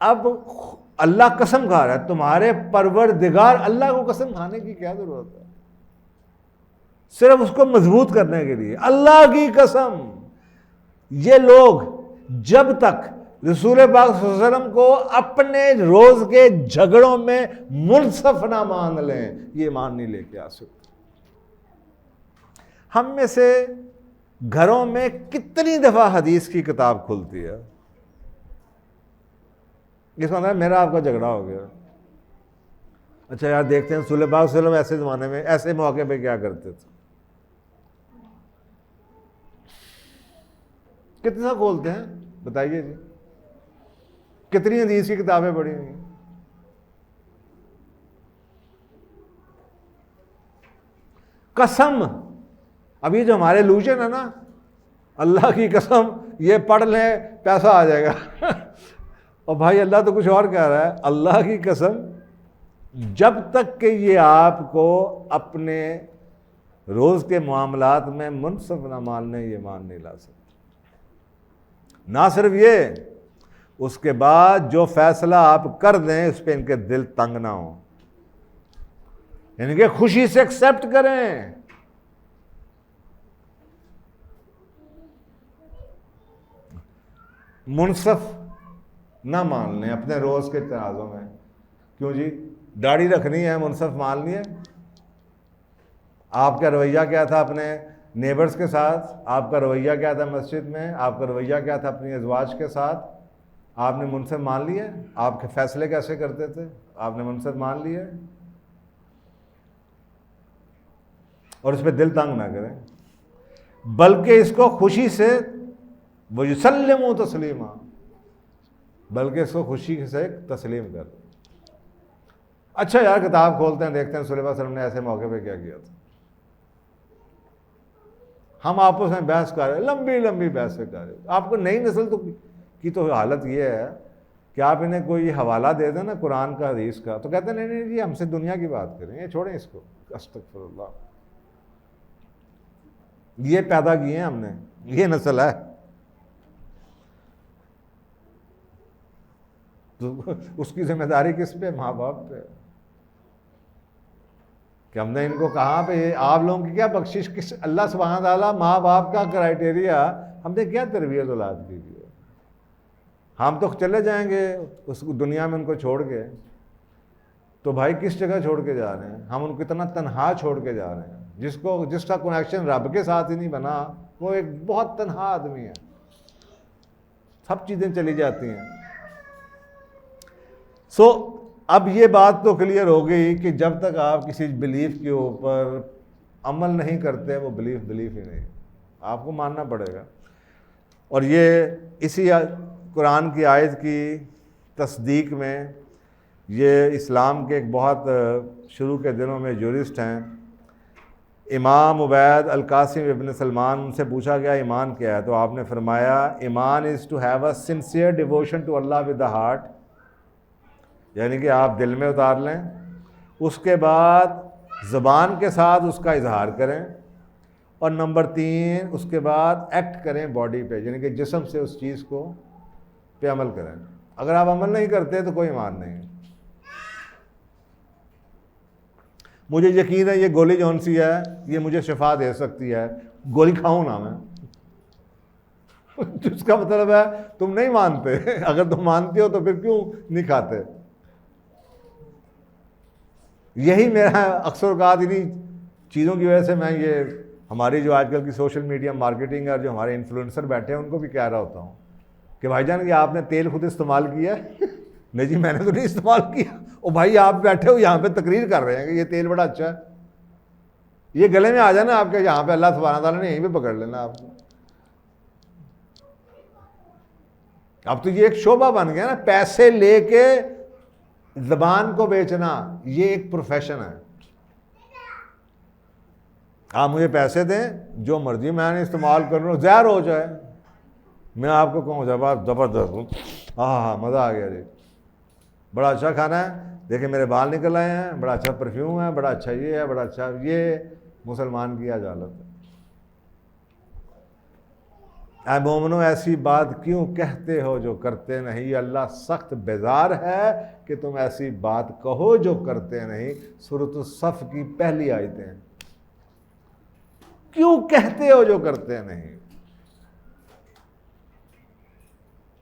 اب اللہ قسم کھا رہا ہے، تمہارے پروردگار اللہ کو قسم کھانے کی کیا ضرورت ہے؟ صرف اس کو مضبوط کرنے کے لیے اللہ کی قسم. یہ لوگ جب تک رسول پاک صلی اللہ علیہ وسلم کو اپنے روز کے جھگڑوں میں منصف نہ مان لیں، یہ ایمان نہیں لے کے آ سکتے. ہم میں سے گھروں میں کتنی دفعہ حدیث کی کتاب کھلتی ہے، اس کا مطلب میرا آپ کا جھگڑا ہو گیا. اچھا یار دیکھتے ہیں رسول پاک صلی اللہ علیہ وسلم ایسے زمانے میں ایسے موقع پہ کیا کرتے تھے. کتنا کھولتے ہیں بتائیے جی، کتنی حدیث کی کتابیں پڑھی ہوئی ہیں. قسم، اب یہ جو ہمارے لوجن ہے نا، اللہ کی قسم یہ پڑھ لیں پیسہ آ جائے گا. اور بھائی اللہ تو کچھ اور کہہ رہا ہے، اللہ کی قسم جب تک کہ یہ آپ کو اپنے روز کے معاملات میں منصف نہ ماننے، یہ مان نہیں لا سکتے. نہ صرف یہ، اس کے بعد جو فیصلہ آپ کر دیں اس پہ ان کے دل تنگ نہ ہوں، یعنی کہ خوشی سے ایکسیپٹ کریں. منصف نہ مان لیں اپنے روز کے تنازع میں. کیوں جی داڑھی رکھنی ہے منصف مان لیے؟ آپ کا رویہ کیا تھا اپنے نیبرز کے ساتھ؟ آپ کا رویہ کیا تھا مسجد میں؟ آپ کا رویہ کیا تھا اپنی ازواج کے ساتھ؟ آپ نے منصف مان لیے؟ آپ کے فیصلے کیسے کرتے تھے؟ آپ نے منصف مان لیے؟ اور اس پہ دل تنگ نہ کریں، بلکہ اس کو خوشی سے وَيُسَلِّمُوا تَسْلِيمًا، بلکہ اس کو خوشی سے تسلیم کر. اچھا یار کتاب کھولتے ہیں دیکھتے ہیں صلی اللہ علیہ وسلم نے ایسے موقع پہ کیا کیا تھا. ہم آپس میں بحث کر رہے ہیں, لمبی لمبی بحث کر رہے ہیں. آپ کو نئی نسل کی تو حالت یہ ہے کہ آپ انہیں کوئی حوالہ دے دیں نا قرآن کا حدیث کا تو کہتے ہیں نہیں نہیں جی ہم سے دنیا کی بات کریں, یہ چھوڑیں اس کو. استغفر اللہ. یہ پیدا کیے ہیں ہم نے, یہ نسل ہے. تو اس کی ذمہ داری کس پہ؟ ماں باپ پہ. کہ ہم نے ان کو کہاں پہ آپ لوگوں کی کیا بخشش, کس اللہ سبحانہ تعالیٰ ماں باپ کا کرائٹیریا ہم نے کیا تربیت اولاد کی ہے. ہم تو چلے جائیں گے اس دنیا میں ان کو چھوڑ کے, تو بھائی کس جگہ چھوڑ کے جا رہے ہیں ہم ان کو, اتنا تنہا چھوڑ کے جا رہے ہیں. جس کا کنیکشن رب کے ساتھ ہی نہیں بنا وہ ایک بہت تنہا آدمی ہے. سب چیزیں چلی جاتی ہیں. اب یہ بات تو کلیئر ہو گئی کہ جب تک آپ کسی بلیف کے اوپر عمل نہیں کرتے وہ بلیف ہی نہیں, آپ کو ماننا پڑے گا. اور یہ اسی قرآن کی آیت کی تصدیق میں یہ اسلام کے ایک بہت شروع کے دنوں میں جورسٹ ہیں امام عبید القاسم ابن سلمان, ان سے پوچھا گیا ایمان کیا ہے تو آپ نے فرمایا ایمان is to have a sincere devotion to Allah with the heart, یعنی کہ آپ دل میں اتار لیں, اس کے بعد زبان کے ساتھ اس کا اظہار کریں, اور نمبر 3 اس کے بعد ایکٹ کریں باڈی پہ, یعنی کہ جسم سے اس چیز کو پہ عمل کریں. اگر آپ عمل نہیں کرتے تو کوئی ایمان نہیں. مجھے یقین ہے یہ گولی جون سی ہے یہ مجھے شفا دے سکتی ہے, گولی کھاؤں نا میں, جس کا مطلب ہے تم نہیں مانتے. اگر تم مانتے ہو تو پھر کیوں نہیں کھاتے؟ یہی میرا اکثر اوقات انہیں چیزوں کی وجہ سے میں یہ ہماری جو آج کل کی سوشل میڈیا مارکیٹنگ اور جو ہمارے انفلوئنسر بیٹھے ہیں ان کو بھی کہہ رہا ہوتا ہوں کہ بھائی جان یہ آپ نے تیل خود استعمال کیا ہے؟ نہیں جی میں نے تو نہیں استعمال کیا. او بھائی آپ بیٹھے ہو یہاں پہ تقریر کر رہے ہیں کہ یہ تیل بڑا اچھا ہے, یہ گلے میں آ جانا آپ کے, یہاں پہ اللہ سبحانہ تعالیٰ نے یہیں پہ پکڑ لینا آپ کو. اب تو یہ ایک شعبہ بن گیا نا, پیسے لے کے زبان کو بیچنا, یہ ایک پروفیشن ہے. آپ مجھے پیسے دیں جو مرضی میں نے استعمال کر رہا ہوں, زہر ہو جائے میں آپ کو کہوں زبردست ہوں, ہاں مزہ آ گیا جی, بڑا اچھا کھانا ہے, دیکھیں میرے بال نکل آئے ہیں, بڑا اچھا پرفیوم ہے, بڑا اچھا یہ ہے, بڑا اچھا یہ. مسلمان کی حالت ہے. اے مومنو ایسی بات کیوں کہتے ہو جو کرتے نہیں, اللہ سخت بیزار ہے کہ تم ایسی بات کہو جو کرتے نہیں. سورۃ الصف کی پہلی آیتیں. کیوں کہتے ہو جو کرتے نہیں.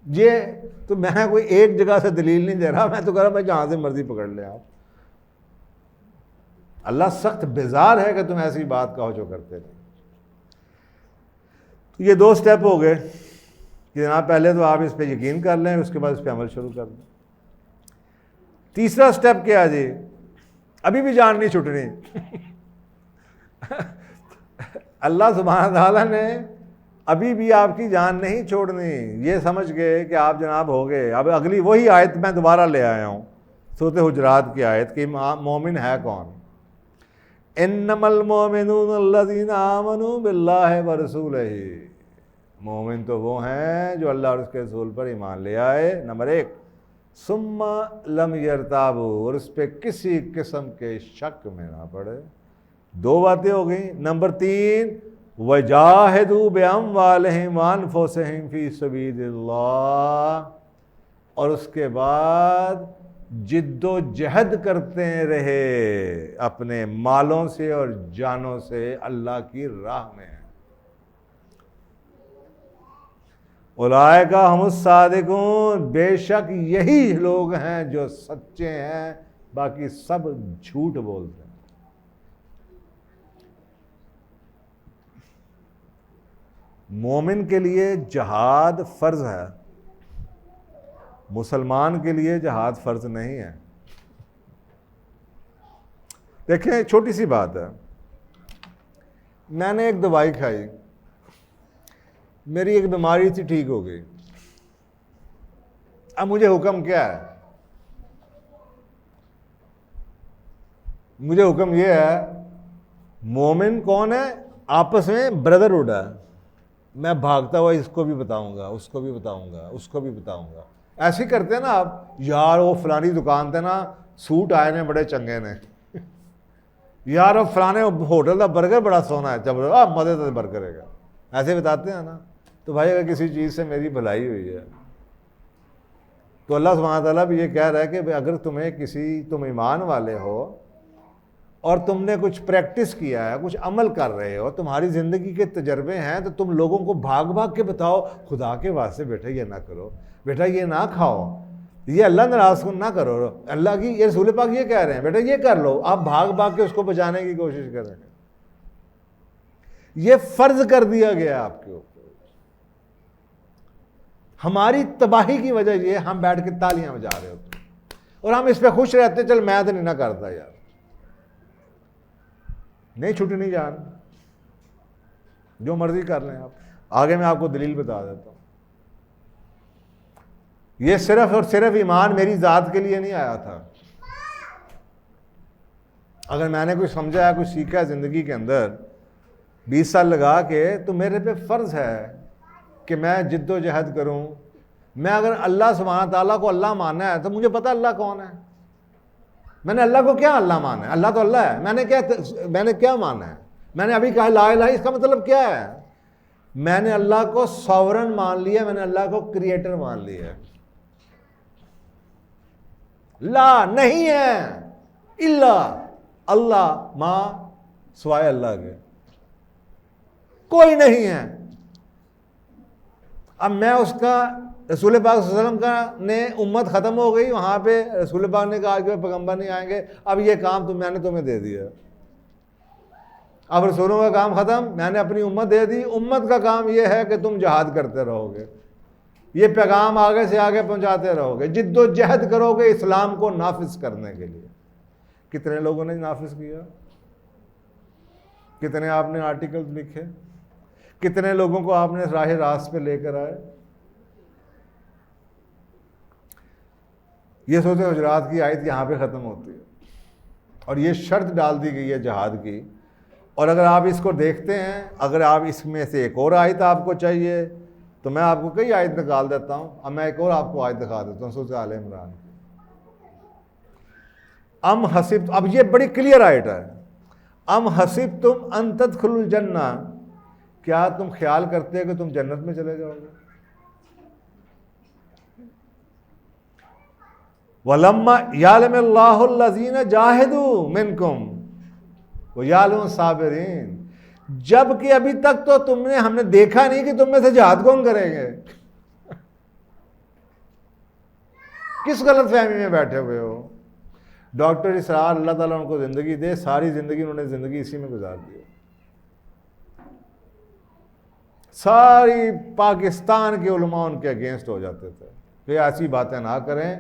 یہ تو میں کوئی ایک جگہ سے دلیل نہیں دے رہا, میں تو کہہ رہا میں جہاں سے مرضی پکڑ لیں آپ. اللہ سخت بیزار ہے کہ تم ایسی بات کہو جو کرتے نہیں. تو یہ 2 سٹیپ ہو گئے کہ جناب پہلے تو آپ اس پہ یقین کر لیں, اس کے بعد اس پہ عمل شروع کر دیں. تیسرا سٹیپ کیا جی؟ ابھی بھی جان نہیں چھٹنی. اللہ سبحانہ تعالیٰ نے ابھی بھی آپ کی جان نہیں چھوڑنی. یہ سمجھ گئے کہ آپ جناب ہو گئے. اب اگلی وہی آیت میں دوبارہ لے آیا ہوں, سورۃ حجرات کی آیت کہ مومن ہے کون. انما المؤمنون الذین آمنوا باللہ ورسولہ, مومن تو وہ ہیں جو اللہ اور اس کے رسول پر ایمان لے آئے. نمبر 1 ثم لم یرتابوا, اور اس پہ کسی قسم کے شک میں نہ پڑے. 2 باتیں ہو گئیں. نمبر 3 وجاہدوا باموالہم وانفسہم فی سبیل اللہ, اور اس کے بعد جد و جہد کرتے رہے اپنے مالوں سے اور جانوں سے اللہ کی راہ میں. اولئک ہم الصادقون, بے شک یہی لوگ ہیں جو سچے ہیں, باقی سب جھوٹ بولتے ہیں. مومن کے لیے جہاد فرض ہے, مسلمان کے لیے جہاد فرض نہیں ہے. دیکھیں چھوٹی سی بات ہے, میں نے ایک دوائی کھائی, میری ایک بیماری تھی ٹھیک ہو گئی. اب مجھے حکم کیا ہے مجھے حکم یہ ہے، مومن کون ہے؟ آپس میں بردرہڈ ہے، میں بھاگتا ہوا اس کو بھی بتاؤں گا، اس کو بھی بتاؤں گا، اس کو بھی بتاؤں گا. ایسے ہی کرتے ہیں نا آپ، یار وہ فلانی دکان تے نا سوٹ آئے نے بڑے چنگے نے، یار وہ فلانے ہوٹل کا برگر بڑا سونا ہے، جب مزے سے برگر ہے گا، ایسے بتاتے ہیں نا. تو بھائی اگر کسی چیز سے میری بھلائی ہوئی ہے تو اللہ سبحانہ تعالیٰ بھی یہ کہہ رہا ہے کہ اگر تم ایمان والے ہو اور تم نے کچھ پریکٹس کیا ہے، کچھ عمل کر رہے ہو، تمہاری زندگی کے تجربے ہیں، تو تم لوگوں کو بھاگ بھاگ کے بتاؤ خدا کے واسطے بیٹا یہ نہ کرو، بیٹا یہ نہ کھاؤ، یہ اللہ ناراض نہ کرو. اللہ کی یہ رسول پاک یہ کہہ رہے ہیں بیٹا یہ کر لو. آپ بھاگ بھاگ کے اس کو بچانے کی کوشش کریں گے. یہ فرض کر دیا گیا آپ کے اوپر. ہماری تباہی کی وجہ یہ ہم بیٹھ کے تالیاں بجا رہے ہوتے اور ہم اس پہ خوش رہتے ہیں، چل میں تو نہیں نہ کرتا یار، نہیں چھٹی نہیں جان، جو مرضی کر لیں آپ. آگے میں آپ کو دلیل بتا دیتا ہوں. یہ صرف اور صرف ایمان میری ذات کے لیے نہیں آیا تھا. اگر میں نے کچھ سمجھا ہے، کچھ سیکھا ہے زندگی کے اندر 20 سال لگا کے، تو میرے پہ فرض ہے کہ میں جد و جہد کروں. میں اگر اللہ سبحانہ تعالیٰ کو اللہ مانا ہے تو مجھے پتا اللہ کون ہے. میں نے اللہ کو کیا اللہ مانا ہے؟ اللہ تو اللہ ہے. میں نے کیا مانا ہے؟ میں نے ابھی کہا لا الہ، اس کا مطلب کیا ہے؟ میں نے اللہ کو ساورن مان لیا، میں نے اللہ کو کریٹر مان لیا. لا نہیں ہے الا اللہ، ماں سوائے اللہ کے کوئی نہیں ہے. اب میں اس کا رسول پاک صلی اللہ علیہ وسلم کا نے امت ختم ہو گئی، وہاں پہ رسول پاک نے کہا کہ پیغمبر نہیں آئیں گے، اب یہ کام میں نے تمہیں دے دیا. اب رسولوں کا کام ختم، میں نے اپنی امت دے دی. امت کا کام یہ ہے کہ تم جہاد کرتے رہو گے، یہ پیغام آگے سے آگے پہنچاتے رہو گے، جد و جہد کرو گے اسلام کو نافذ کرنے کے لیے. کتنے لوگوں نے نافذ کیا؟ کتنے آپ نے آرٹیکل لکھے؟ کتنے لوگوں کو آپ نے راہ راست پہ لے کر آئے؟ یہ سورۃ حجرات کی آیت یہاں پہ ختم ہوتی ہے اور یہ شرط ڈال دی گئی ہے جہاد کی. اور اگر آپ اس کو دیکھتے ہیں، اگر آپ اس میں سے ایک اور آیت آپ کو چاہیے تو میں آپ کو کئی آیت نکال دیتا ہوں. اب میں ایک اور آپ کو آیت دکھا دیتا ہوں، سورۃ آل عمران. ام حسب، اب یہ بڑی کلیئر آیت ہے. ام حسبتم ان تدخلوا الجنہ، کیا تم خیال کرتے ہو کہ تم جنت میں چلے جاؤ گے؟ وَلَمَّا يَعْلَمَ اللَّهُ الَّذِينَ جَاهَدُوا مِنْكُمْ وَيَعْلَمُ الصَّابِرِينَ، جب کہ ابھی تک تو ہم نے دیکھا نہیں کہ تم میں سے جہاد کون کریں گے. کس غلط فہمی میں بیٹھے ہوئے ہو؟ ڈاکٹر اسرار اللہ تعالیٰ ان کو زندگی دے، ساری زندگی انہوں نے زندگی اسی میں گزار دی. ساری پاکستان کے علماء ان کے اگینسٹ ہو جاتے تھے کہ ایسی باتیں نہ کریں.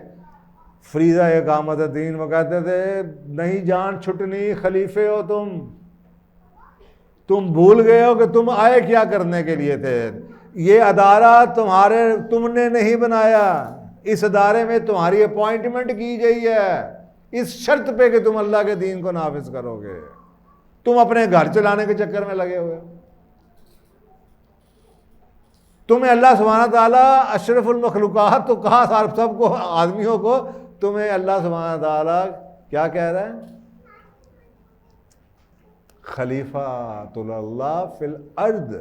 فریضہ اقامت دین وہ کہتے تھے نہیں جان چھٹنی، خلیفے ہو تم بھول گئے ہو کہ تم آئے کیا کرنے کے لیے تھے. یہ ادارہ تم نے نہیں بنایا، اس ادارے میں تمہاری اپوائنٹمنٹ کی گئی ہے اس شرط پہ کہ تم اللہ کے دین کو نافذ کرو گے. تم اپنے گھر چلانے کے چکر میں لگے ہوئے. تمہیں اللہ سبحانہ تعالیٰ اشرف المخلوقات تو کہا سب کو، آدمیوں کو، تمہیں اللہ سبحانہ تعالیٰ کیا کہہ رہا ہے؟ خلیفۃ اللہ فی الارض.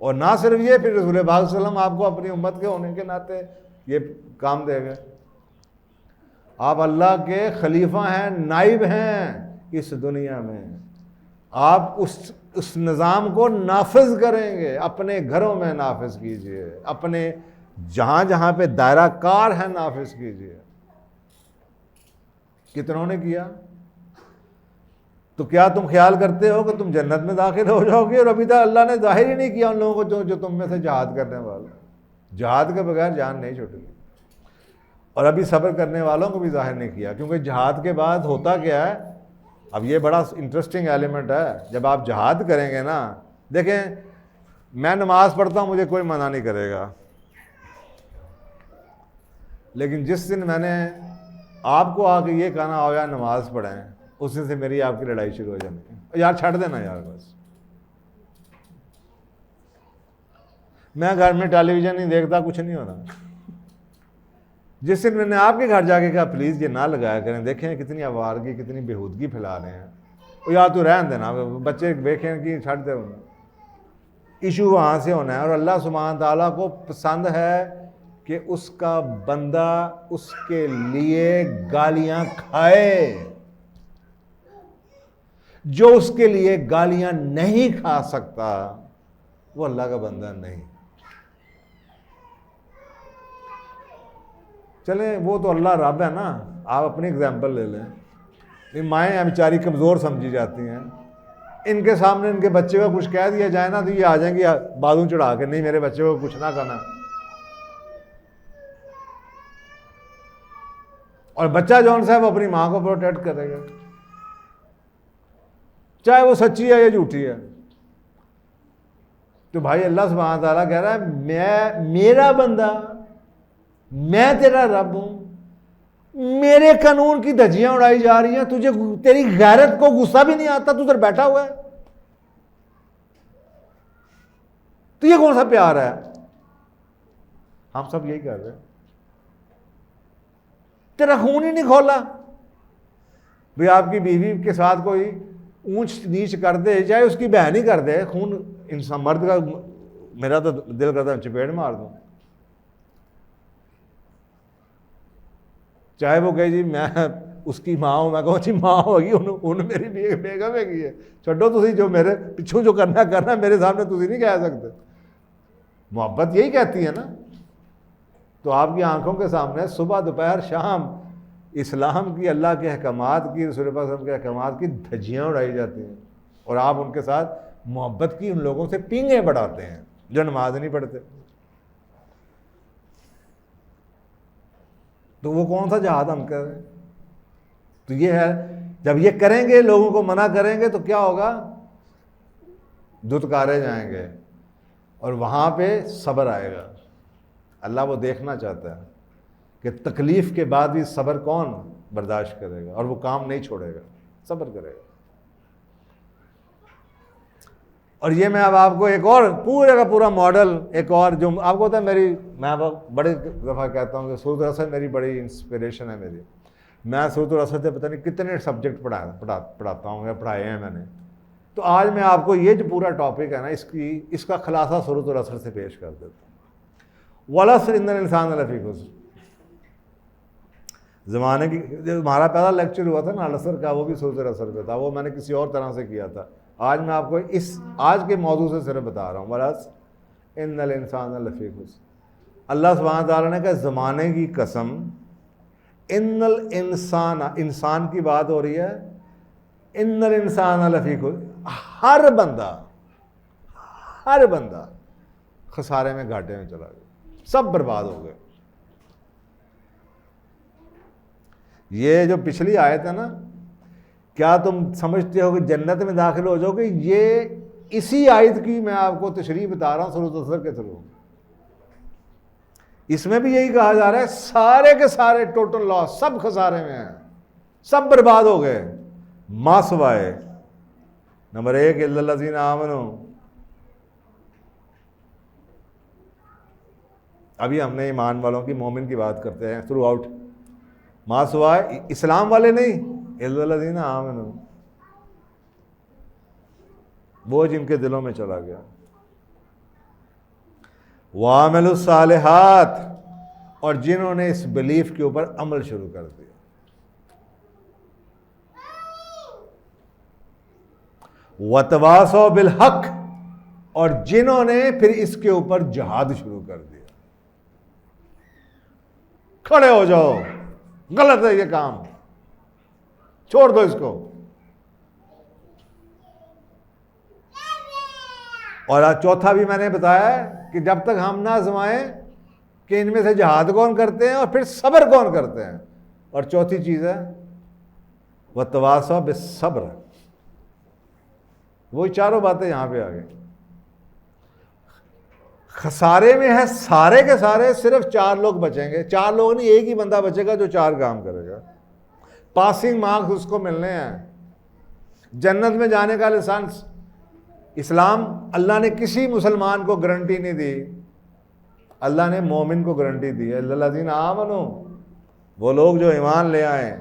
اور نہ صرف یہ، پھر رسول پاک صلی اللہ علیہ وسلم آپ کو اپنی امت کے ہونے کے ناطے یہ کام دے گئے. آپ اللہ کے خلیفہ ہیں، نائب ہیں اس دنیا میں. آپ اس نظام کو نافذ کریں گے، اپنے گھروں میں نافذ کیجئے، اپنے جہاں جہاں پہ دائرہ کار ہے نافذ کیجئے. کتنوں نے کیا؟ تو کیا تم خیال کرتے ہو کہ تم جنت میں داخل ہو جاؤ گے؟ اور ابھی تک اللہ نے ظاہر ہی نہیں کیا ان لوگوں کو جو تم میں سے جہاد کرنے والے. جہاد کے بغیر جان نہیں چھوٹے گی. اور ابھی صبر کرنے والوں کو بھی ظاہر نہیں کیا، کیونکہ جہاد کے بعد ہوتا کیا ہے؟ اب یہ بڑا انٹرسٹنگ ایلیمنٹ ہے. جب آپ جہاد کریں گے نا، دیکھیں میں نماز پڑھتا ہوں، مجھے کوئی منع نہیں کرے گا، لیکن جس دن میں نے آپ کو آ کے یہ کہنا آؤ یار نماز پڑھیں، اس سے میری آپ کی لڑائی شروع ہو جانی ہے، یار چھڑ دینا یار بس، میں گھر میں ٹیلی ویژن نہیں دیکھتا، کچھ نہیں ہونا۔ جس دن میں نے آپ کے گھر جا کے کہا پلیز یہ نہ لگایا کریں، دیکھیں کتنی آوارگی کتنی بےہودگی پھیلا رہے ہیں، وہ یا تو رہن دینا، بچے دیکھیں کہ چھڑ دے انہیں، ایشو وہاں سے ہونا ہے۔ اور اللہ سبحانہ تعالیٰ کو پسند ہے کہ اس کا بندہ اس کے لیے گالیاں کھائے، جو اس کے لیے گالیاں نہیں کھا سکتا وہ اللہ کا بندہ نہیں۔ چلیں وہ تو اللہ رب ہے نا، آپ اپنی اگزامپل لے لیں، مائیں بیچاری کمزور سمجھی جاتی ہیں، ان کے سامنے ان کے بچے کو کچھ کہہ دیا جائے نا تو یہ آ جائیں گے بازو چڑھا کے، نہیں میرے بچے کو کچھ نہ کہنا، اور بچہ جون سا ہے وہ اپنی ماں کو پروٹیکٹ کرے گا، چاہے وہ سچی ہے یا جھوٹی ہے۔ تو بھائی اللہ سبحانہ تعالیٰ کہہ رہا ہے میرا بندہ، میں تیرا رب ہوں، میرے قانون کی دھجیاں اڑائی جا رہی ہیں، تجھے تیری غیرت کو غصہ بھی نہیں آتا، تو ادھر بیٹھا ہوا ہے، تو یہ کون سا پیار ہے؟ ہم سب یہی کر رہے ہیں، تیرا خون ہی نہیں کھولا۔ بھئی آپ کی بیوی کے ساتھ کوئی اونچ نیچ کر دے، چاہے اس کی بہن ہی کر دے، خون انسان مرد کا، میرا تو دل کرتا ہے چپیڑ مار دوں، چاہے وہ کہے جی میں اس کی ماں ہوں، میں کہوں جی ماں ہوگی انہوں میری بیگم ہے کی ہے، چھڈو تسی جو میرے پچھوں جو کرنا میرے سامنے تسی نہیں کہہ سکتے۔ محبت یہی کہتی ہے نا۔ تو آپ کی آنکھوں کے سامنے صبح دوپہر شام اسلام کی، اللہ کے احکامات کی، رسول اللہ صلی اللہ علیہ وسلم کے احکامات کی دھجیاں اڑائی جاتی ہیں، اور آپ ان کے ساتھ محبت کی ان لوگوں سے پینگیں بڑھاتے ہیں جو نماز نہیں پڑھتے۔ تو وہ کون سا جہاد ہم کر رہے ہیں؟ تو یہ ہے، جب یہ کریں گے، لوگوں کو منع کریں گے تو کیا ہوگا؟ دھتکارے جائیں گے، اور وہاں پہ صبر آئے گا۔ اللہ وہ دیکھنا چاہتا ہے کہ تکلیف کے بعد بھی صبر کون برداشت کرے گا، اور وہ کام نہیں چھوڑے گا، صبر کرے گا۔ اور یہ میں اب آپ کو ایک اور پورے کا پورا ماڈل، ایک اور جو آپ کو ہوتا ہے، میں بڑے دفعہ کہتا ہوں کہ سورۃ الاسر میری بڑی انسپریشن ہے میری، میں سورۃ الاسر سے پتہ نہیں کتنے سبجیکٹ پڑھاتا ہوں یا پڑھائے ہیں میں نے۔ تو آج میں آپ کو یہ جو پورا ٹاپک ہے نا، اس کا خلاصہ سورۃ الاسر سے پیش کر دیتا ہوں۔ والعصر ان الانسان لفی خسر، زمانے کی ہمارا پہلا لیکچر ہوا تھا نا العصر کا، وہ بھی سورۃ الاسر پہ تھا، وہ میں نے کسی اور طرح سے کیا تھا۔ آج میں آپ کو آج کے موضوع سے صرف بتا رہا ہوں، والعصر ان الانسان لفی خسر۔ اللہ سبحانہ تعالیٰ نے کہا زمانے کی قسم، ان الانسان، انسان کی بات ہو رہی ہے، ان الانسان لفی خسر، ہر بندہ خسارے میں، گھاٹے میں چلا گیا، سب برباد ہو گئے۔ یہ جو پچھلی آیت ہے نا، کیا تم سمجھتے ہو کہ جنت میں داخل ہو جاؤ گے؟ یہ اسی آیت کی میں آپ کو تشریح بتا رہا ہوں سورۃ الاسر کے تھرو۔ اس میں بھی یہی کہا جا رہا ہے سارے کے سارے ٹوٹل لاس، سب خسارے میں ہیں، سب برباد ہو گئے، ما سوائے نمبر 1 الا الذین آمنوا۔ ابھی ہم نے ایمان والوں کی، مومن کی بات کرتے ہیں تھرو آؤٹ، ما سوائے اسلام والے نہیں، الا الذین آمنوا، وہ جن کے دلوں میں چلا گیا، وعملوا الصالحات، اور جنہوں نے اس بلیف کے اوپر عمل شروع کر دیا، وتواصوا بالحق، اور جنہوں نے پھر اس کے اوپر جہاد شروع کر دیا۔ کھڑے ہو جاؤ، غلط ہے یہ کام، چھوڑ دو اس کو۔ اور چوتھا بھی میں نے بتایا کہ جب تک ہم نہ آزمائیں کہ ان میں سے جہاد کون کرتے ہیں اور پھر صبر کون کرتے ہیں، اور چوتھی چیز ہے وتواصوا بالصبر، وہی چاروں باتیں یہاں پہ آ گئی۔ خسارے میں ہے سارے کے سارے، صرف 4 لوگ بچیں گے، 4 لوگ نہیں، ایک ہی بندہ بچے گا جو 4 کام کرے گا۔ پاسنگ مارکس اس کو ملنے ہیں. جنت میں جانے کا لائسنس اسلام اللہ نے کسی مسلمان کو گارنٹی نہیں دی, اللہ نے مومن کو گارنٹی دی ہے. الذین آمنوا, وہ لوگ جو ایمان لے آئیں,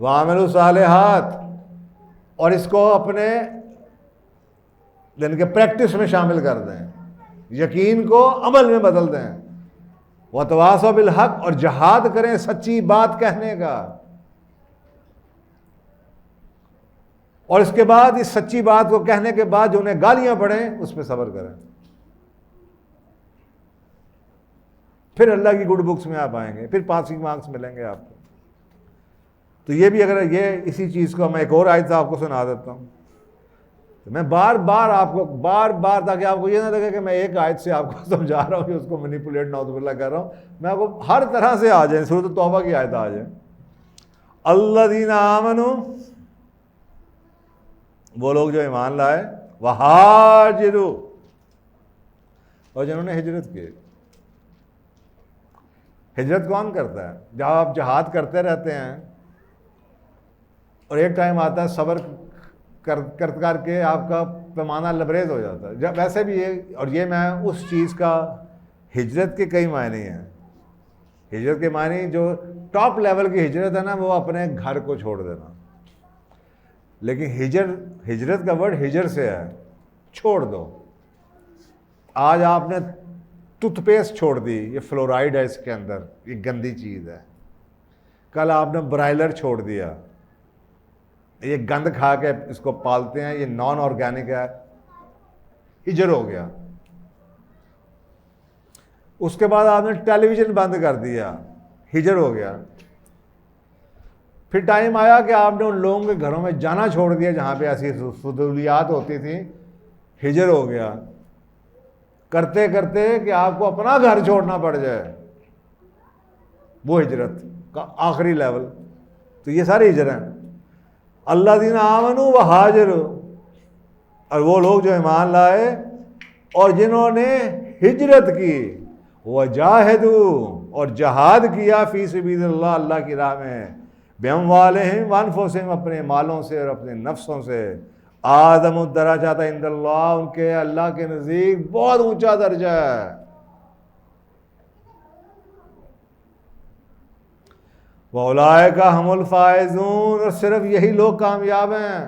وعملوا الصالحات, اور اس کو اپنے یعنی کہ پریکٹس میں شامل کر دیں, یقین کو عمل میں بدل دیں. وتواصوا بالحق, اور جہاد کریں سچی بات کہنے کا, اور اس کے بعد اس سچی بات کو کہنے کے بعد جو انہیں گالیاں پڑیں اس پہ صبر کریں. پھر اللہ کی گڈ بکس میں آپ آئیں گے, پھر پاسنگ مارکس ملیں گے آپ کو. تو یہ بھی اگر یہ اسی چیز کو میں ایک اور آیت آپ کو سنا دیتا ہوں. میں بار بار آپ کو تاکہ آپ کو یہ نہ لگے کہ میں ایک آیت سے آپ کو سمجھا رہا ہوں, اس کو مینیپولیٹ نعوذ باللہ کر رہا ہوں. میں آپ کو ہر طرح سے آ جائیں, سورۃ توبہ کی آیت آ جائیں. الذین آمنوا, وہ لوگ جو ایمان لائے, وہاجروا, اور جنہوں نے ہجرت کی. ہجرت کون کرتا ہے؟ جب آپ جہاد کرتے رہتے ہیں اور ایک ٹائم آتا ہے صبر کر کے آپ کا پیمانہ لبریز ہو جاتا ہے. جب ویسے بھی یہ, اور یہ میں اس چیز کا, ہجرت کے کئی معنی ہیں. ہجرت کے معنی جو ٹاپ لیول کی ہجرت ہے نا, وہ اپنے گھر کو چھوڑ دینا. لیکن ہجرت کا ورڈ ہجر سے ہے, چھوڑ دو. آج آپ نے ٹوتھ پیسٹ چھوڑ دی, یہ فلورائڈ ہے اس کے اندر, یہ گندی چیز ہے. کل آپ نے برائلر چھوڑ دیا, یہ گند کھا کے اس کو پالتے ہیں, یہ نان آرگینک ہے, ہجر ہو گیا. اس کے بعد آپ نے ٹیلی ویژن بند کر دیا, ہجر ہو گیا. پھر ٹائم آیا کہ آپ نے ان لوگوں کے گھروں میں جانا چھوڑ دیا جہاں پہ ایسی فضولیات ہوتی تھیں, ہجر ہو گیا. کرتے کرتے کہ آپ کو اپنا گھر چھوڑنا پڑ جائے, وہ ہجرت کا آخری لیول. تو یہ سارے ہجر ہیں. الذین آمنوا وہاجروا, اور وہ لوگ جو ایمان لائے اور جنہوں نے ہجرت کی, وجاہدوا, اور جہاد کیا, فی سبیل اللہ, اللہ کی راہ میں, باموالہم وانفسہم, اپنے مالوں سے اور اپنے نفسوں سے. اعظم الدرجات عند اللہ, ان کے اللہ کے نزدیک بہت اونچا درجہ ہے. وَأُولَٰئِکَ هُمُ الْفَائِزُونَ, اور صرف یہی لوگ کامیاب ہیں.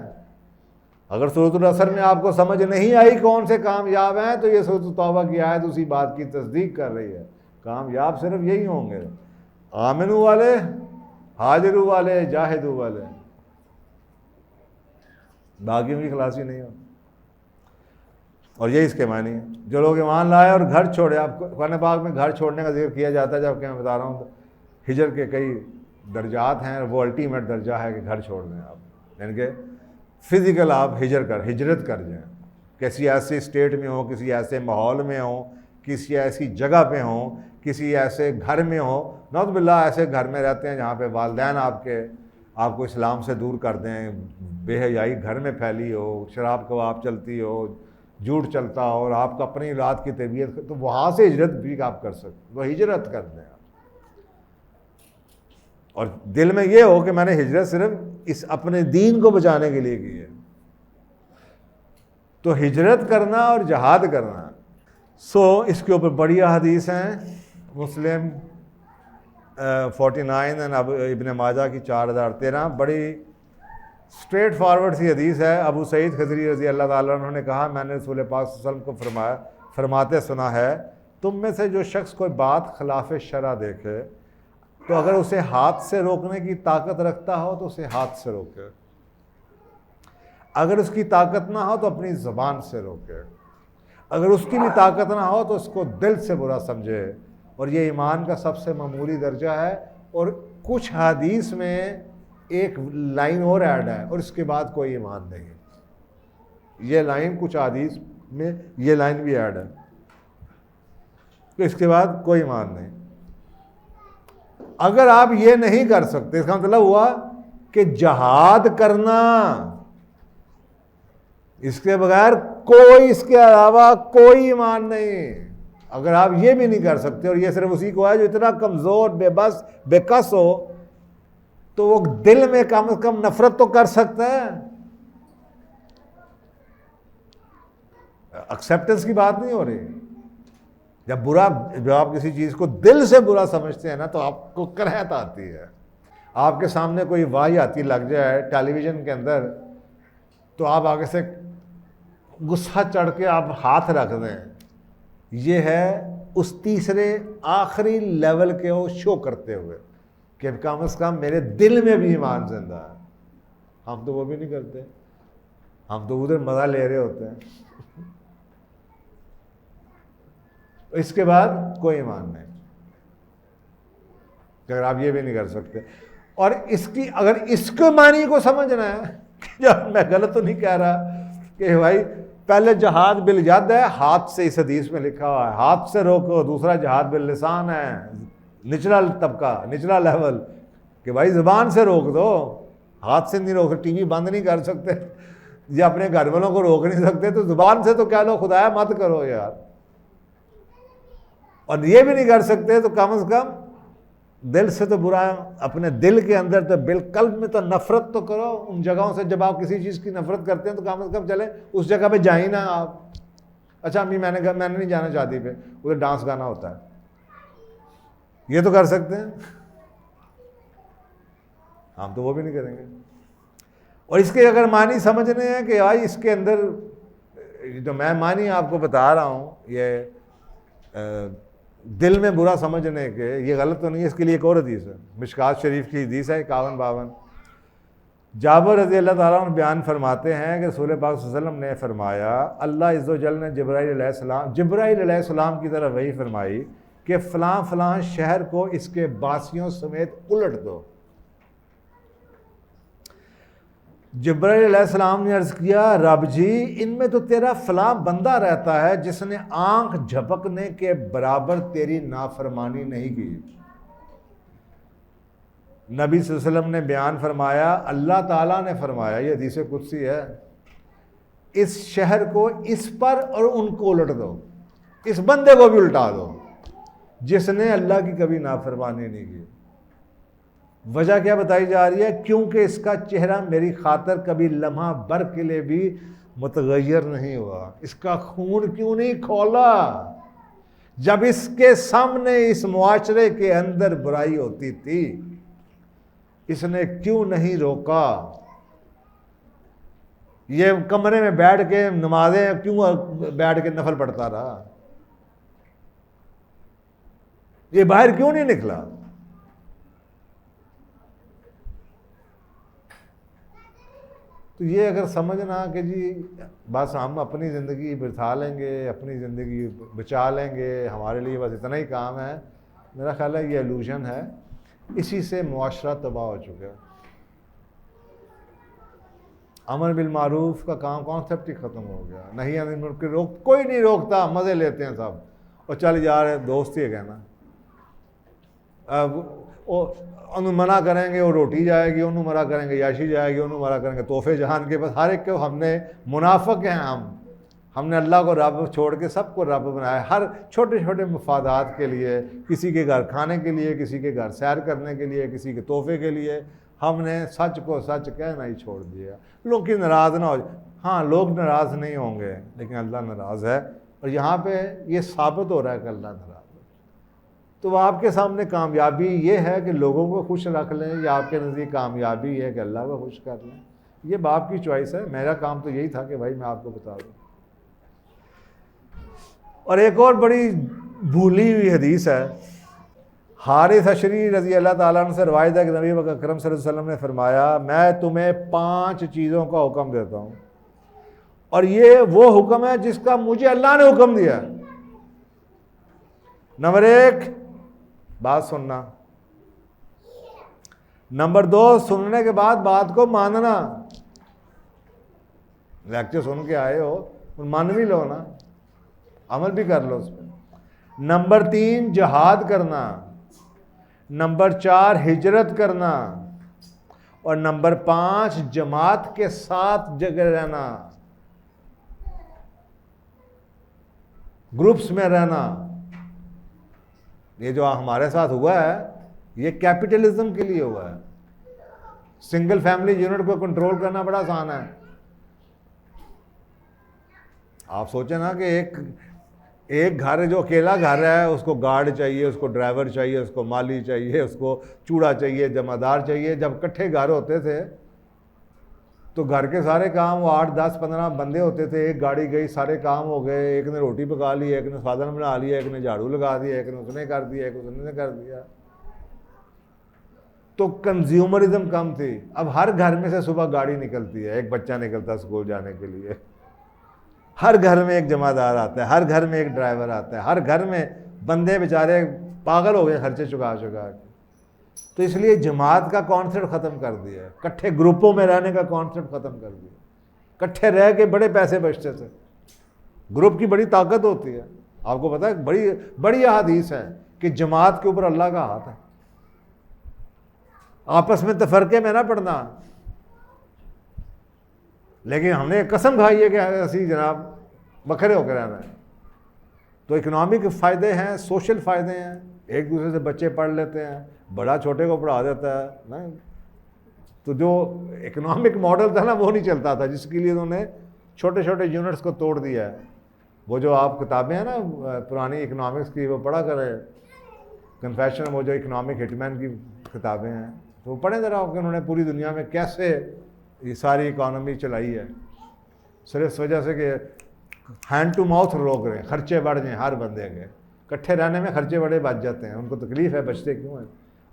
اگر سورۃ العصر میں آپ کو سمجھ نہیں آئی کون سے کامیاب ہیں, تو یہ سورۃ توبہ کی آیت اسی بات کی تصدیق کر رہی ہے. کامیاب صرف یہی ہوں گے, آمنوا والے, ہاجروا والے, جاہدوا والے. باقیوں کی خلاصی نہیں ہو. اور یہ اس کے معنی ہے. جو لوگ ایمان لائے اور گھر چھوڑے, آپ کو قرآن پاک میں گھر چھوڑنے کا ذکر کیا جاتا ہے, جبکہ میں بتا رہا ہوں ہجر کے کئی درجات ہیں, وہ الٹیمیٹ درجہ ہے کہ گھر چھوڑ دیں آپ, یعنی کہ فزیکل آپ ہجرت کر جائیں. کسی ایسی اسٹیٹ میں ہوں, کسی ایسے ماحول میں ہوں, کسی ایسی جگہ پہ ہوں, کسی ایسے گھر میں ہوں, نعوذ باللہ ایسے گھر میں رہتے ہیں جہاں پہ والدین آپ کو اسلام سے دور کر دیں, بے حیائی گھر میں پھیلی ہو, شراب کباب چلتی ہو, جھوٹ چلتا ہو, اور آپ کا اپنی اولاد کی تربیت, تو وہاں سے ہجرت بھی آپ کر سکتے, وہ ہجرت کر دیں. اور دل میں یہ ہو کہ میں نے ہجرت صرف اس اپنے دین کو بچانے کے لیے کی ہے. تو ہجرت کرنا اور جہاد کرنا, اس کے اوپر بڑی حدیث ہیں. مسلم 49 ابن ماجہ کی 4013, بڑی اسٹریٹ فارورڈ سی حدیث ہے. ابو سعید خدری رضی اللہ تعالیٰ عنہ نے کہا, میں نے رسول پاک صلی اللہ علیہ وسلم کو فرماتے سنا ہے, تم میں سے جو شخص کوئی بات خلاف شرع دیکھے تو اگر اسے ہاتھ سے روکنے کی طاقت رکھتا ہو تو اسے ہاتھ سے روکے, اگر اس کی طاقت نہ ہو تو اپنی زبان سے روکے, اگر اس کی بھی طاقت نہ ہو تو اس کو دل سے برا سمجھے. اور یہ ایمان کا سب سے معمولی درجہ ہے. اور کچھ حدیث میں ایک لائن اور ایڈ ہے, اور اس کے بعد کوئی ایمان نہیں. یہ لائن کچھ حدیث میں یہ لائن بھی ایڈ ہے, تو اس کے بعد کوئی ایمان نہیں. اگر آپ یہ نہیں کر سکتے, اس کا مطلب ہوا کہ جہاد کرنا, اس کے بغیر کوئی, اس کے علاوہ کوئی ایمان نہیں. اگر آپ یہ بھی نہیں کر سکتے, اور یہ صرف اسی کو ہے جو اتنا کمزور, بے بس, بے کس ہو, تو وہ دل میں کم از کم نفرت تو کر سکتا ہے. ایکسیپٹنس کی بات نہیں ہو رہی. جب آپ کسی چیز کو دل سے برا سمجھتے ہیں نا تو آپ کو کراہت آتی ہے. آپ کے سامنے کوئی واہیاتی لگ جائے ٹیلی ویژن کے اندر تو آپ آگے سے غصہ چڑھ کے آپ ہاتھ رکھ دیں. یہ ہے اس تیسرے آخری لیول کے وہ شو کرتے ہوئے کہ کم از کم میرے دل میں بھی ایمان زندہ ہے. ہم تو وہ بھی نہیں کرتے. ہم تو ادھر مزہ لے رہے ہوتے ہیں. اس کے بعد کوئی ایمان نہیں. اگر آپ یہ بھی نہیں کر سکتے اور اگر اس کے معنی کو سمجھنا ہے جب میں غلط تو نہیں کہہ رہا کہ بھائی پہلے جہاد بالید ہے, ہاتھ سے اس حدیث میں لکھا ہوا ہے ہاتھ سے روکو. دوسرا جہاد باللسان ہے, نچلا طبقہ, نچلا لیول, کہ بھائی زبان سے روک دو, ہاتھ سے نہیں روک. ٹی وی بند نہیں کر سکتے یا اپنے گھر والوں کو روک نہیں سکتے تو زبان سے تو کہہ لو خدایا مت کرو یار. اور یہ بھی نہیں کر سکتے تو کم از کم دل سے تو برا, اپنے دل کے اندر تو بالقلب میں تو نفرت تو کرو ان جگہوں سے. جب آپ کسی چیز کی نفرت کرتے ہیں تو کم از کم چلے اس جگہ پہ جائیں نا آپ. اچھا امی میں نے نہیں جانا شادی پہ, ادھر ڈانس گانا ہوتا ہے, یہ تو کر سکتے ہیں. ہم تو وہ بھی نہیں کریں گے. اور اس کے اگر معنی سمجھنے ہیں کہ بھائی اس کے اندر جو میں معنی آپ کو بتا رہا ہوں یہ دل میں برا سمجھنے کے, یہ غلط تو نہیں ہے. اس کے لیے ایک اور حدیث ہے, مشکات شریف کی حدیث ہے 51-52. جابر رضی اللہ تعالیٰ عنہ بیان فرماتے ہیں کہ رسول پاک صلی اللہ علیہ وسلم نے فرمایا اللہ عز و جل نے جبرائیل علیہ السلام کی طرف وحی فرمائی کہ فلاں فلاں شہر کو اس کے باسیوں سمیت الٹ دو. جبرائیل علیہ السلام نے عرض کیا رب جی ان میں تو تیرا فلاں بندہ رہتا ہے جس نے آنکھ جھپکنے کے برابر تیری نافرمانی نہیں کی. نبی صلی اللہ علیہ وسلم نے بیان فرمایا, اللہ تعالیٰ نے فرمایا, یہ حدیث قدسی ہے, اس شہر کو اس پر اور ان کو الٹ دو, اس بندے کو بھی الٹا دو جس نے اللہ کی کبھی نافرمانی نہیں کی. وجہ کیا بتائی جا رہی ہے؟ کیونکہ اس کا چہرہ میری خاطر کبھی لمحہ بھر کے لیے بھی متغیر نہیں ہوا. اس کا خون کیوں نہیں کھولا جب اس کے سامنے اس معاشرے کے اندر برائی ہوتی تھی؟ اس نے کیوں نہیں روکا؟ یہ کمرے میں بیٹھ کے نمازیں کیوں بیٹھ کے نفل پڑھتا رہا؟ یہ باہر کیوں نہیں نکلا؟ تو یہ اگر سمجھنا کہ جی بس ہم اپنی زندگی بچا لیں گے, اپنی زندگی بچا لیں گے, ہمارے لیے بس اتنا ہی کام ہے, میرا خیال ہے یہ ایلوژن ہے. اسی سے معاشرہ تباہ ہو چکا ہے. امر بالمعروف کا کام کانسیپٹ ہی ختم ہو گیا. نہیں عن المنکر کوئی نہیں روکتا, مزے لیتے ہیں سب, اور چل یار دوست ہی ہے کہنا. انہوں منع کریں گے وہ روٹی جائے گی, انہوں منع کریں گے یاشی جائے گی, انہوں منع کریں گے تحفے جہان کے. بس ہر ایک کو ہم نے منافق ہیں. ہم نے اللہ کو رب چھوڑ کے سب کو رب بنایا, ہر چھوٹے چھوٹے مفادات کے لیے, کسی کے گھر کھانے کے لیے, کسی کے گھر سیر کرنے کے لیے, کسی کے تحفے کے لیے. ہم نے سچ کو سچ کہنا ہی چھوڑ دیا. لوگ کی ناراض نہ ہو جائے, ہاں لوگ ناراض نہیں ہوں گے لیکن اللہ ناراض ہے. اور یہاں پہ یہ ثابت ہو رہا ہے کہ اللہ ناراض ہے. تو آپ کے سامنے کامیابی یہ ہے کہ لوگوں کو خوش رکھ لیں, یا آپ کے نزدیک کامیابی یہ ہے کہ اللہ کو خوش کر لیں. یہ باپ کی چوائس ہے. میرا کام تو یہی تھا کہ بھائی میں آپ کو بتا دوں. اور ایک اور بڑی بھولی ہوئی حدیث ہے, حارث اشری رضی اللہ تعالیٰ عنہ سے روایت ہے کہ نبی اکرم صلی اللہ علیہ وسلم نے فرمایا میں تمہیں 5 چیزوں کا حکم دیتا ہوں, اور یہ وہ حکم ہے جس کا مجھے اللہ نے حکم دیا. نمبر 1 بات سننا. نمبر 2 سننے کے بعد بات کو ماننا. لیکچر سن کے آئے ہو مان بھی لو نا, عمل بھی کر لو اس پہ. نمبر 3 جہاد کرنا. نمبر 4 ہجرت کرنا. اور نمبر 5 جماعت کے ساتھ جگہ رہنا, گروپس میں رہنا. یہ جو ہمارے ساتھ ہوا ہے یہ کیپٹلزم کے لیے ہوا ہے. سنگل فیملی یونٹ کو کنٹرول کرنا بڑا آسان ہے. آپ سوچیں نا کہ ایک گھر جو اکیلا گھر ہے اس کو گارڈ چاہیے, اس کو ڈرائیور چاہیے, اس کو مالی چاہیے, اس کو چوڑا چاہیے, جمع دار چاہیے. جب اکٹھے گھر ہوتے تھے تو گھر کے سارے کام وہ 8 10 15 بندے ہوتے تھے, ایک گاڑی گئی سارے کام ہو گئے. ایک نے روٹی پکا لی, ایک نے سادن بنا لیا, ایک نے جھاڑو لگا دیا, ایک نے اس نے کر دیا, ایک اس نے کر دیا. تو کنزیومرزم کم تھی. اب ہر گھر میں سے صبح گاڑی نکلتی ہے, ایک بچہ نکلتا ہے اسکول جانے کے لیے, ہر گھر میں ایک جمع دار آتا ہے, ہر گھر میں ایک ڈرائیور آتا ہے, ہر گھر میں بندے بیچارے پاگل ہو گئے خرچے چکا چکا کے. تو اس لیے جماعت کا کانسیپٹ ختم کر دیا ہے, کٹھے گروپوں میں رہنے کا کانسیپٹ ختم کر دیا. کٹھے رہ کے بڑے پیسے بچتے تھے. گروپ کی بڑی طاقت ہوتی ہے. آپ کو پتا ہے بڑی بڑی احادیث ہے کہ جماعت کے اوپر اللہ کا ہاتھ ہے. آپس میں تفرقے میں نہ پڑنا. لیکن ہم نے قسم کھائی ہے کہ ایسی جناب بکھرے ہو کے رہنا ہے. تو اکنامک فائدے ہیں, سوشل فائدے ہیں, ایک دوسرے سے بچے پڑھ لیتے ہیں, بڑا چھوٹے کو پڑھا دیتا ہے نا. تو جو اکنامک ماڈل تھا نا وہ نہیں چلتا تھا, جس کے لیے انہوں نے چھوٹے چھوٹے یونٹس کو توڑ دیا ہے. وہ جو آپ کتابیں ہیں نا پرانی اکنامکس کی وہ پڑھا کریں, کنفیشن, وہ جو اکنامک ہٹ مین کی کتابیں ہیں تو وہ پڑھیں ذرا کہ انہوں نے پوری دنیا میں کیسے یہ ساری اکانومی چلائی ہے. صرف اس وجہ سے کہ ہینڈ ٹو ماؤتھ روک رہے ہیں, خرچے بڑھ جائیں ہر بندے کے. کٹھے رہنے میں خرچے بڑے بچ جاتے ہیں, ان کو تکلیف ہے, بچتے کیوں ہیں.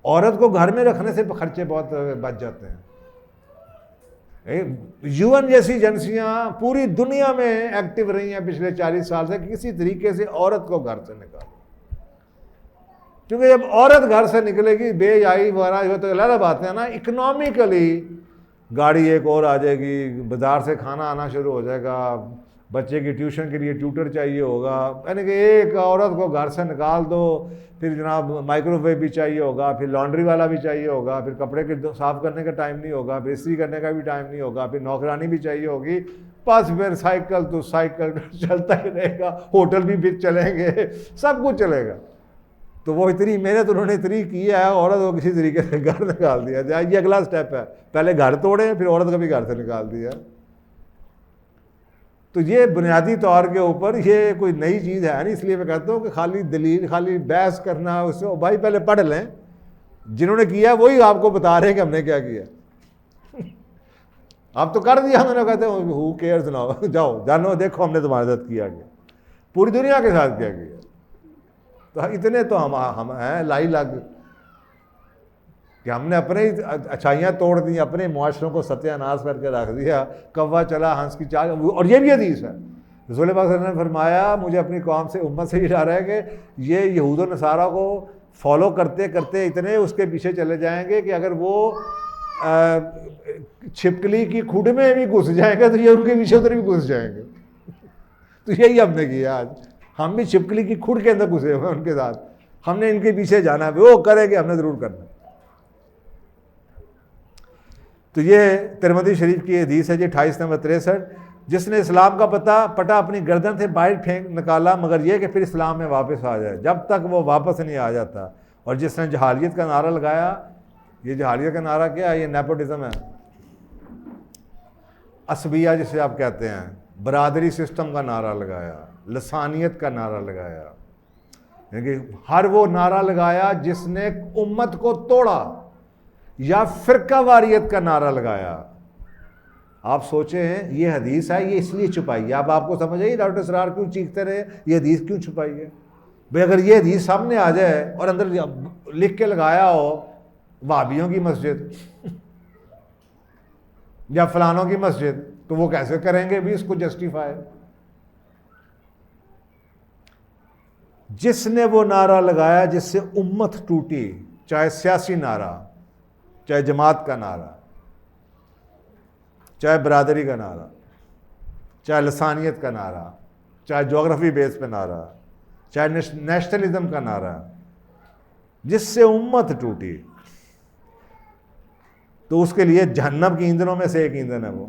عورت کو گھر میں رکھنے سے خرچے بہت بچ جاتے ہیں. یو این جیسی ایجنسیاں پوری دنیا میں ایکٹیو رہی ہیں پچھلے 40 سال سے, کسی طریقے سے عورت کو گھر سے نکالو. کیونکہ جب عورت گھر سے نکلے گی بے حیائی وغیرہ جو تو الگ بات ہے نا, اکنامکلی گاڑی ایک اور آ جائے گی, بازار سے کھانا آنا شروع ہو جائے گا, بچے کی ٹیوشن کے لیے ٹیوٹر چاہیے ہوگا. یعنی کہ ایک عورت کو گھر سے نکال دو, پھر جناب مائکرو ویو بھی چاہیے ہوگا, پھر لانڈری والا بھی چاہیے ہوگا, پھر کپڑے کے صاف کرنے کا ٹائم نہیں ہوگا, پھر استری کرنے کا بھی ٹائم نہیں ہوگا, پھر نوکرانی بھی چاہیے ہوگی. بس پھر سائیکل تو سائیکل چلتا ہی رہے گا, ہوٹل بھی پھر چلیں گے, سب کچھ چلے گا. تو وہ اتنی محنت انہوں نے اتنی کی ہے, عورت کو کسی طریقے سے گھر نکال دیا جائے. یہ اگلا سٹیپ ہے, پہلے گھر توڑے پھر عورت کو بھی گھر سے نکال دیا. تو یہ بنیادی طور کے اوپر یہ کوئی نئی چیز ہے نہیں. اس لیے میں کہتا ہوں کہ خالی دلیل, خالی بحث کرنا, اس سے بھائی پہلے پڑھ لیں. جنہوں نے کیا وہی آپ کو بتا رہے ہیں کہ ہم نے کیا کیا. آپ تو کر دیا, ہم نے کہتے ہیں ہو کیئرز ناؤ, جاؤ جانو دیکھو ہم نے تمہارے ساتھ کیا گیا, پوری دنیا کے ساتھ کیا گیا. تو اتنے تو ہم ہیں لائی لگ کہ ہم نے اپنے اچھائیاں توڑ دی, اپنے معاشروں کو ستیہ ناش کر کے رکھ دیا. کوا چلا ہنس کی چال. اور یہ بھی حدیث ہے, رسول پاک صلی اللہ علیہ وسلم نے فرمایا مجھے اپنی قوم سے امت سے یہ اشارہ ہے کہ یہ یہود و نصارہ کو فالو کرتے کرتے اتنے اس کے پیچھے چلے جائیں گے کہ اگر وہ چھپکلی کی کھڈ میں بھی گھس جائیں گے تو یہ ان کے پیچھے ادھر بھی گھس جائیں گے. تو یہی ہم نے کیا. آج ہم بھی چھپکلی کی کھڈ کے اندر گھسے ہوئے ان کے ساتھ. ہم نے ان کے پیچھے جانا ہے, وہ کرے گے ہم نے ضرور کرنا. تو یہ ترمذی شریف کی حدیث ہے جی 28 نمبر 63. جس نے اسلام کا پٹا اپنی گردن سے باہر پھینک نکالا مگر یہ کہ پھر اسلام میں واپس آ جائے, جب تک وہ واپس نہیں آ جاتا. اور جس نے جہالیت کا نعرہ لگایا, یہ جہالیت کا نعرہ کیا ہے, یہ نیپوٹزم ہے, عصبیہ جسے آپ کہتے ہیں, برادری سسٹم کا نعرہ لگایا, لسانیت کا نعرہ لگایا. یعنی کہ ہر وہ نعرہ لگایا جس نے امت کو توڑا, یا فرقہ واریت کا نعرہ لگایا. آپ سوچیں یہ حدیث ہے, یہ اس لیے چھپائی ہے. اب آپ کو سمجھ آئی ڈاکٹر اسرار کیوں چیختے رہے, یہ حدیث کیوں چھپائی ہے. بھئی اگر یہ حدیث سامنے آ جائے اور اندر لکھ کے لگایا ہو وہابیوں کی مسجد یا فلانوں کی مسجد, تو وہ کیسے کریں گے بھی اس کو جسٹیفائی. جس نے وہ نعرہ لگایا جس سے امت ٹوٹی, چاہے سیاسی نعرہ, چاہے جماعت کا نعرہ, چاہے برادری کا نعرہ, چاہے لسانیت کا نعرہ, چاہے جغرافی بیس پہ نعرہ, چاہے نیشنلزم کا نعرہ, جس سے امت ٹوٹی, تو اس کے لیے جہنم کی ایندھنوں میں سے ایک ایندھن ہے وہ.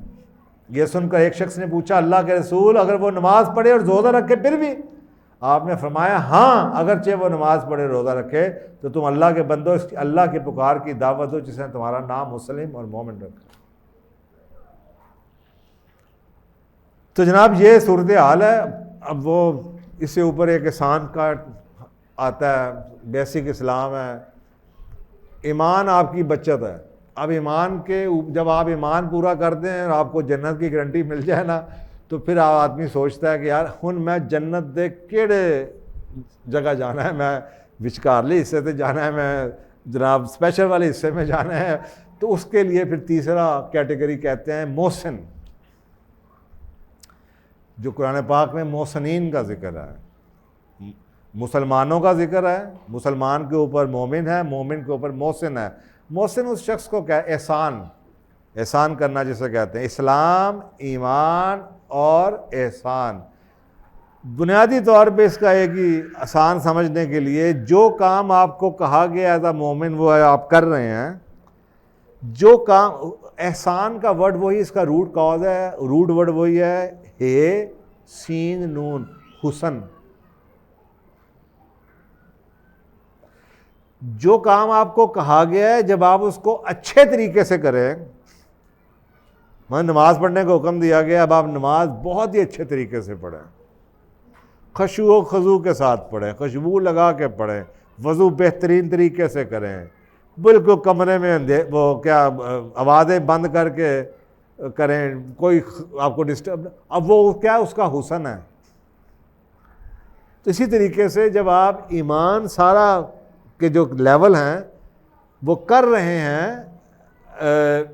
یہ سن کر ایک شخص نے پوچھا اللہ کے رسول, اگر وہ نماز پڑھے اور روزہ رکھے پھر بھی, آپ نے فرمایا ہاں اگرچہ وہ نماز پڑھے روزہ رکھے تو تم اللہ کے بندو اس کی اللہ کی پکار کی دعوت دو جس نے تمہارا نام مسلم اور مومن رکھا۔ تو جناب یہ صورتحال ہے۔ اب وہ اس سے اوپر ایک احسان کا آتا ہے، بیسک اسلام ہے، ایمان آپ کی بچت ہے۔ اب ایمان کے جب آپ ایمان پورا کرتے ہیں اور آپ کو جنت کی گارنٹی مل جائے نا تو پھر آدمی سوچتا ہے کہ یار ہن میں جنت دے کیڑے جگہ جانا ہے، میں وچکارلی حصے تے جانا ہے، میں جناب اسپیشل والے حصے میں جانا ہے۔ تو اس کے لیے پھر تیسرا کیٹیگری کہتے ہیں محسن، جو قرآن پاک میں محسنین کا ذکر ہے، مسلمانوں کا ذکر ہے، مسلمان کے اوپر مومن ہے، مومن کے اوپر محسن ہے۔ محسن اس شخص کو کیا احسان کرنا جسے کہتے ہیں، اسلام، ایمان اور احسان۔ بنیادی طور پہ اس کا ایک ہی آسان سمجھنے کے لیے، جو کام آپ کو کہا گیا ایز اے مومن وہ آپ کر رہے ہیں، جو کام احسان کا ورڈ وہی اس کا روٹ کاز ہے، روٹ ورڈ وہی ہے ہے سین نون حسن۔ جو کام آپ کو کہا گیا ہے جب آپ اس کو اچھے طریقے سے کریں، میں نماز پڑھنے کو حکم دیا گیا، اب آپ نماز بہت ہی اچھے طریقے سے پڑھیں، خشوع و خضوع کے ساتھ پڑھیں، خوشبو لگا کے پڑھیں، وضو بہترین طریقے سے کریں، بالکل کمرے میں وہ کیا آوازیں بند کر کے کریں، کوئی آپ کو ڈسٹرب۔ اب وہ کیا اس کا حسن ہے۔ تو اسی طریقے سے جب آپ ایمان سارا کے جو لیول ہیں وہ کر رہے ہیں،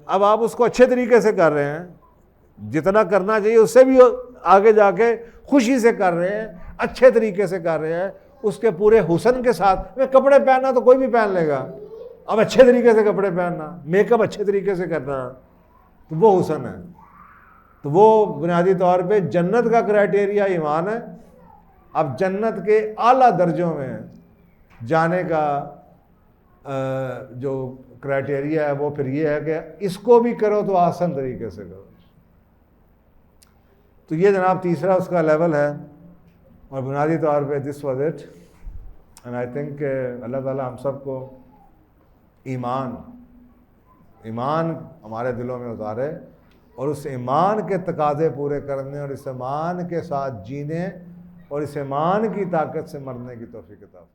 اب آپ اس کو اچھے طریقے سے کر رہے ہیں، جتنا کرنا چاہیے اس سے بھی آگے جا کے خوشی سے کر رہے ہیں، اچھے طریقے سے کر رہے ہیں، اس کے پورے حسن کے ساتھ۔ میں کپڑے پہننا تو کوئی بھی پہن لے گا، اب اچھے طریقے سے کپڑے پہننا، میک اپ اچھے طریقے سے کرنا، تو وہ حسن ہے۔ تو وہ بنیادی طور پہ جنت کا کرائٹیریا ایمان ہے۔ اب جنت کے اعلیٰ درجوں میں جانے کا جو کرائٹیریا ہے وہ پھر یہ ہے کہ اس کو بھی کرو تو آسان طریقے سے کرو۔ تو یہ جناب تیسرا اس کا لیول ہے، اور بنیادی طور پہ this was it, and I think کہ اللہ تعالیٰ ہم سب کو ایمان ہمارے دلوں میں اتارے، اور اس ایمان کے تقاضے پورے کرنے اور اس ایمان کے ساتھ جینے اور اس ایمان کی طاقت سے مرنے کی توفیق عطا فرمائے۔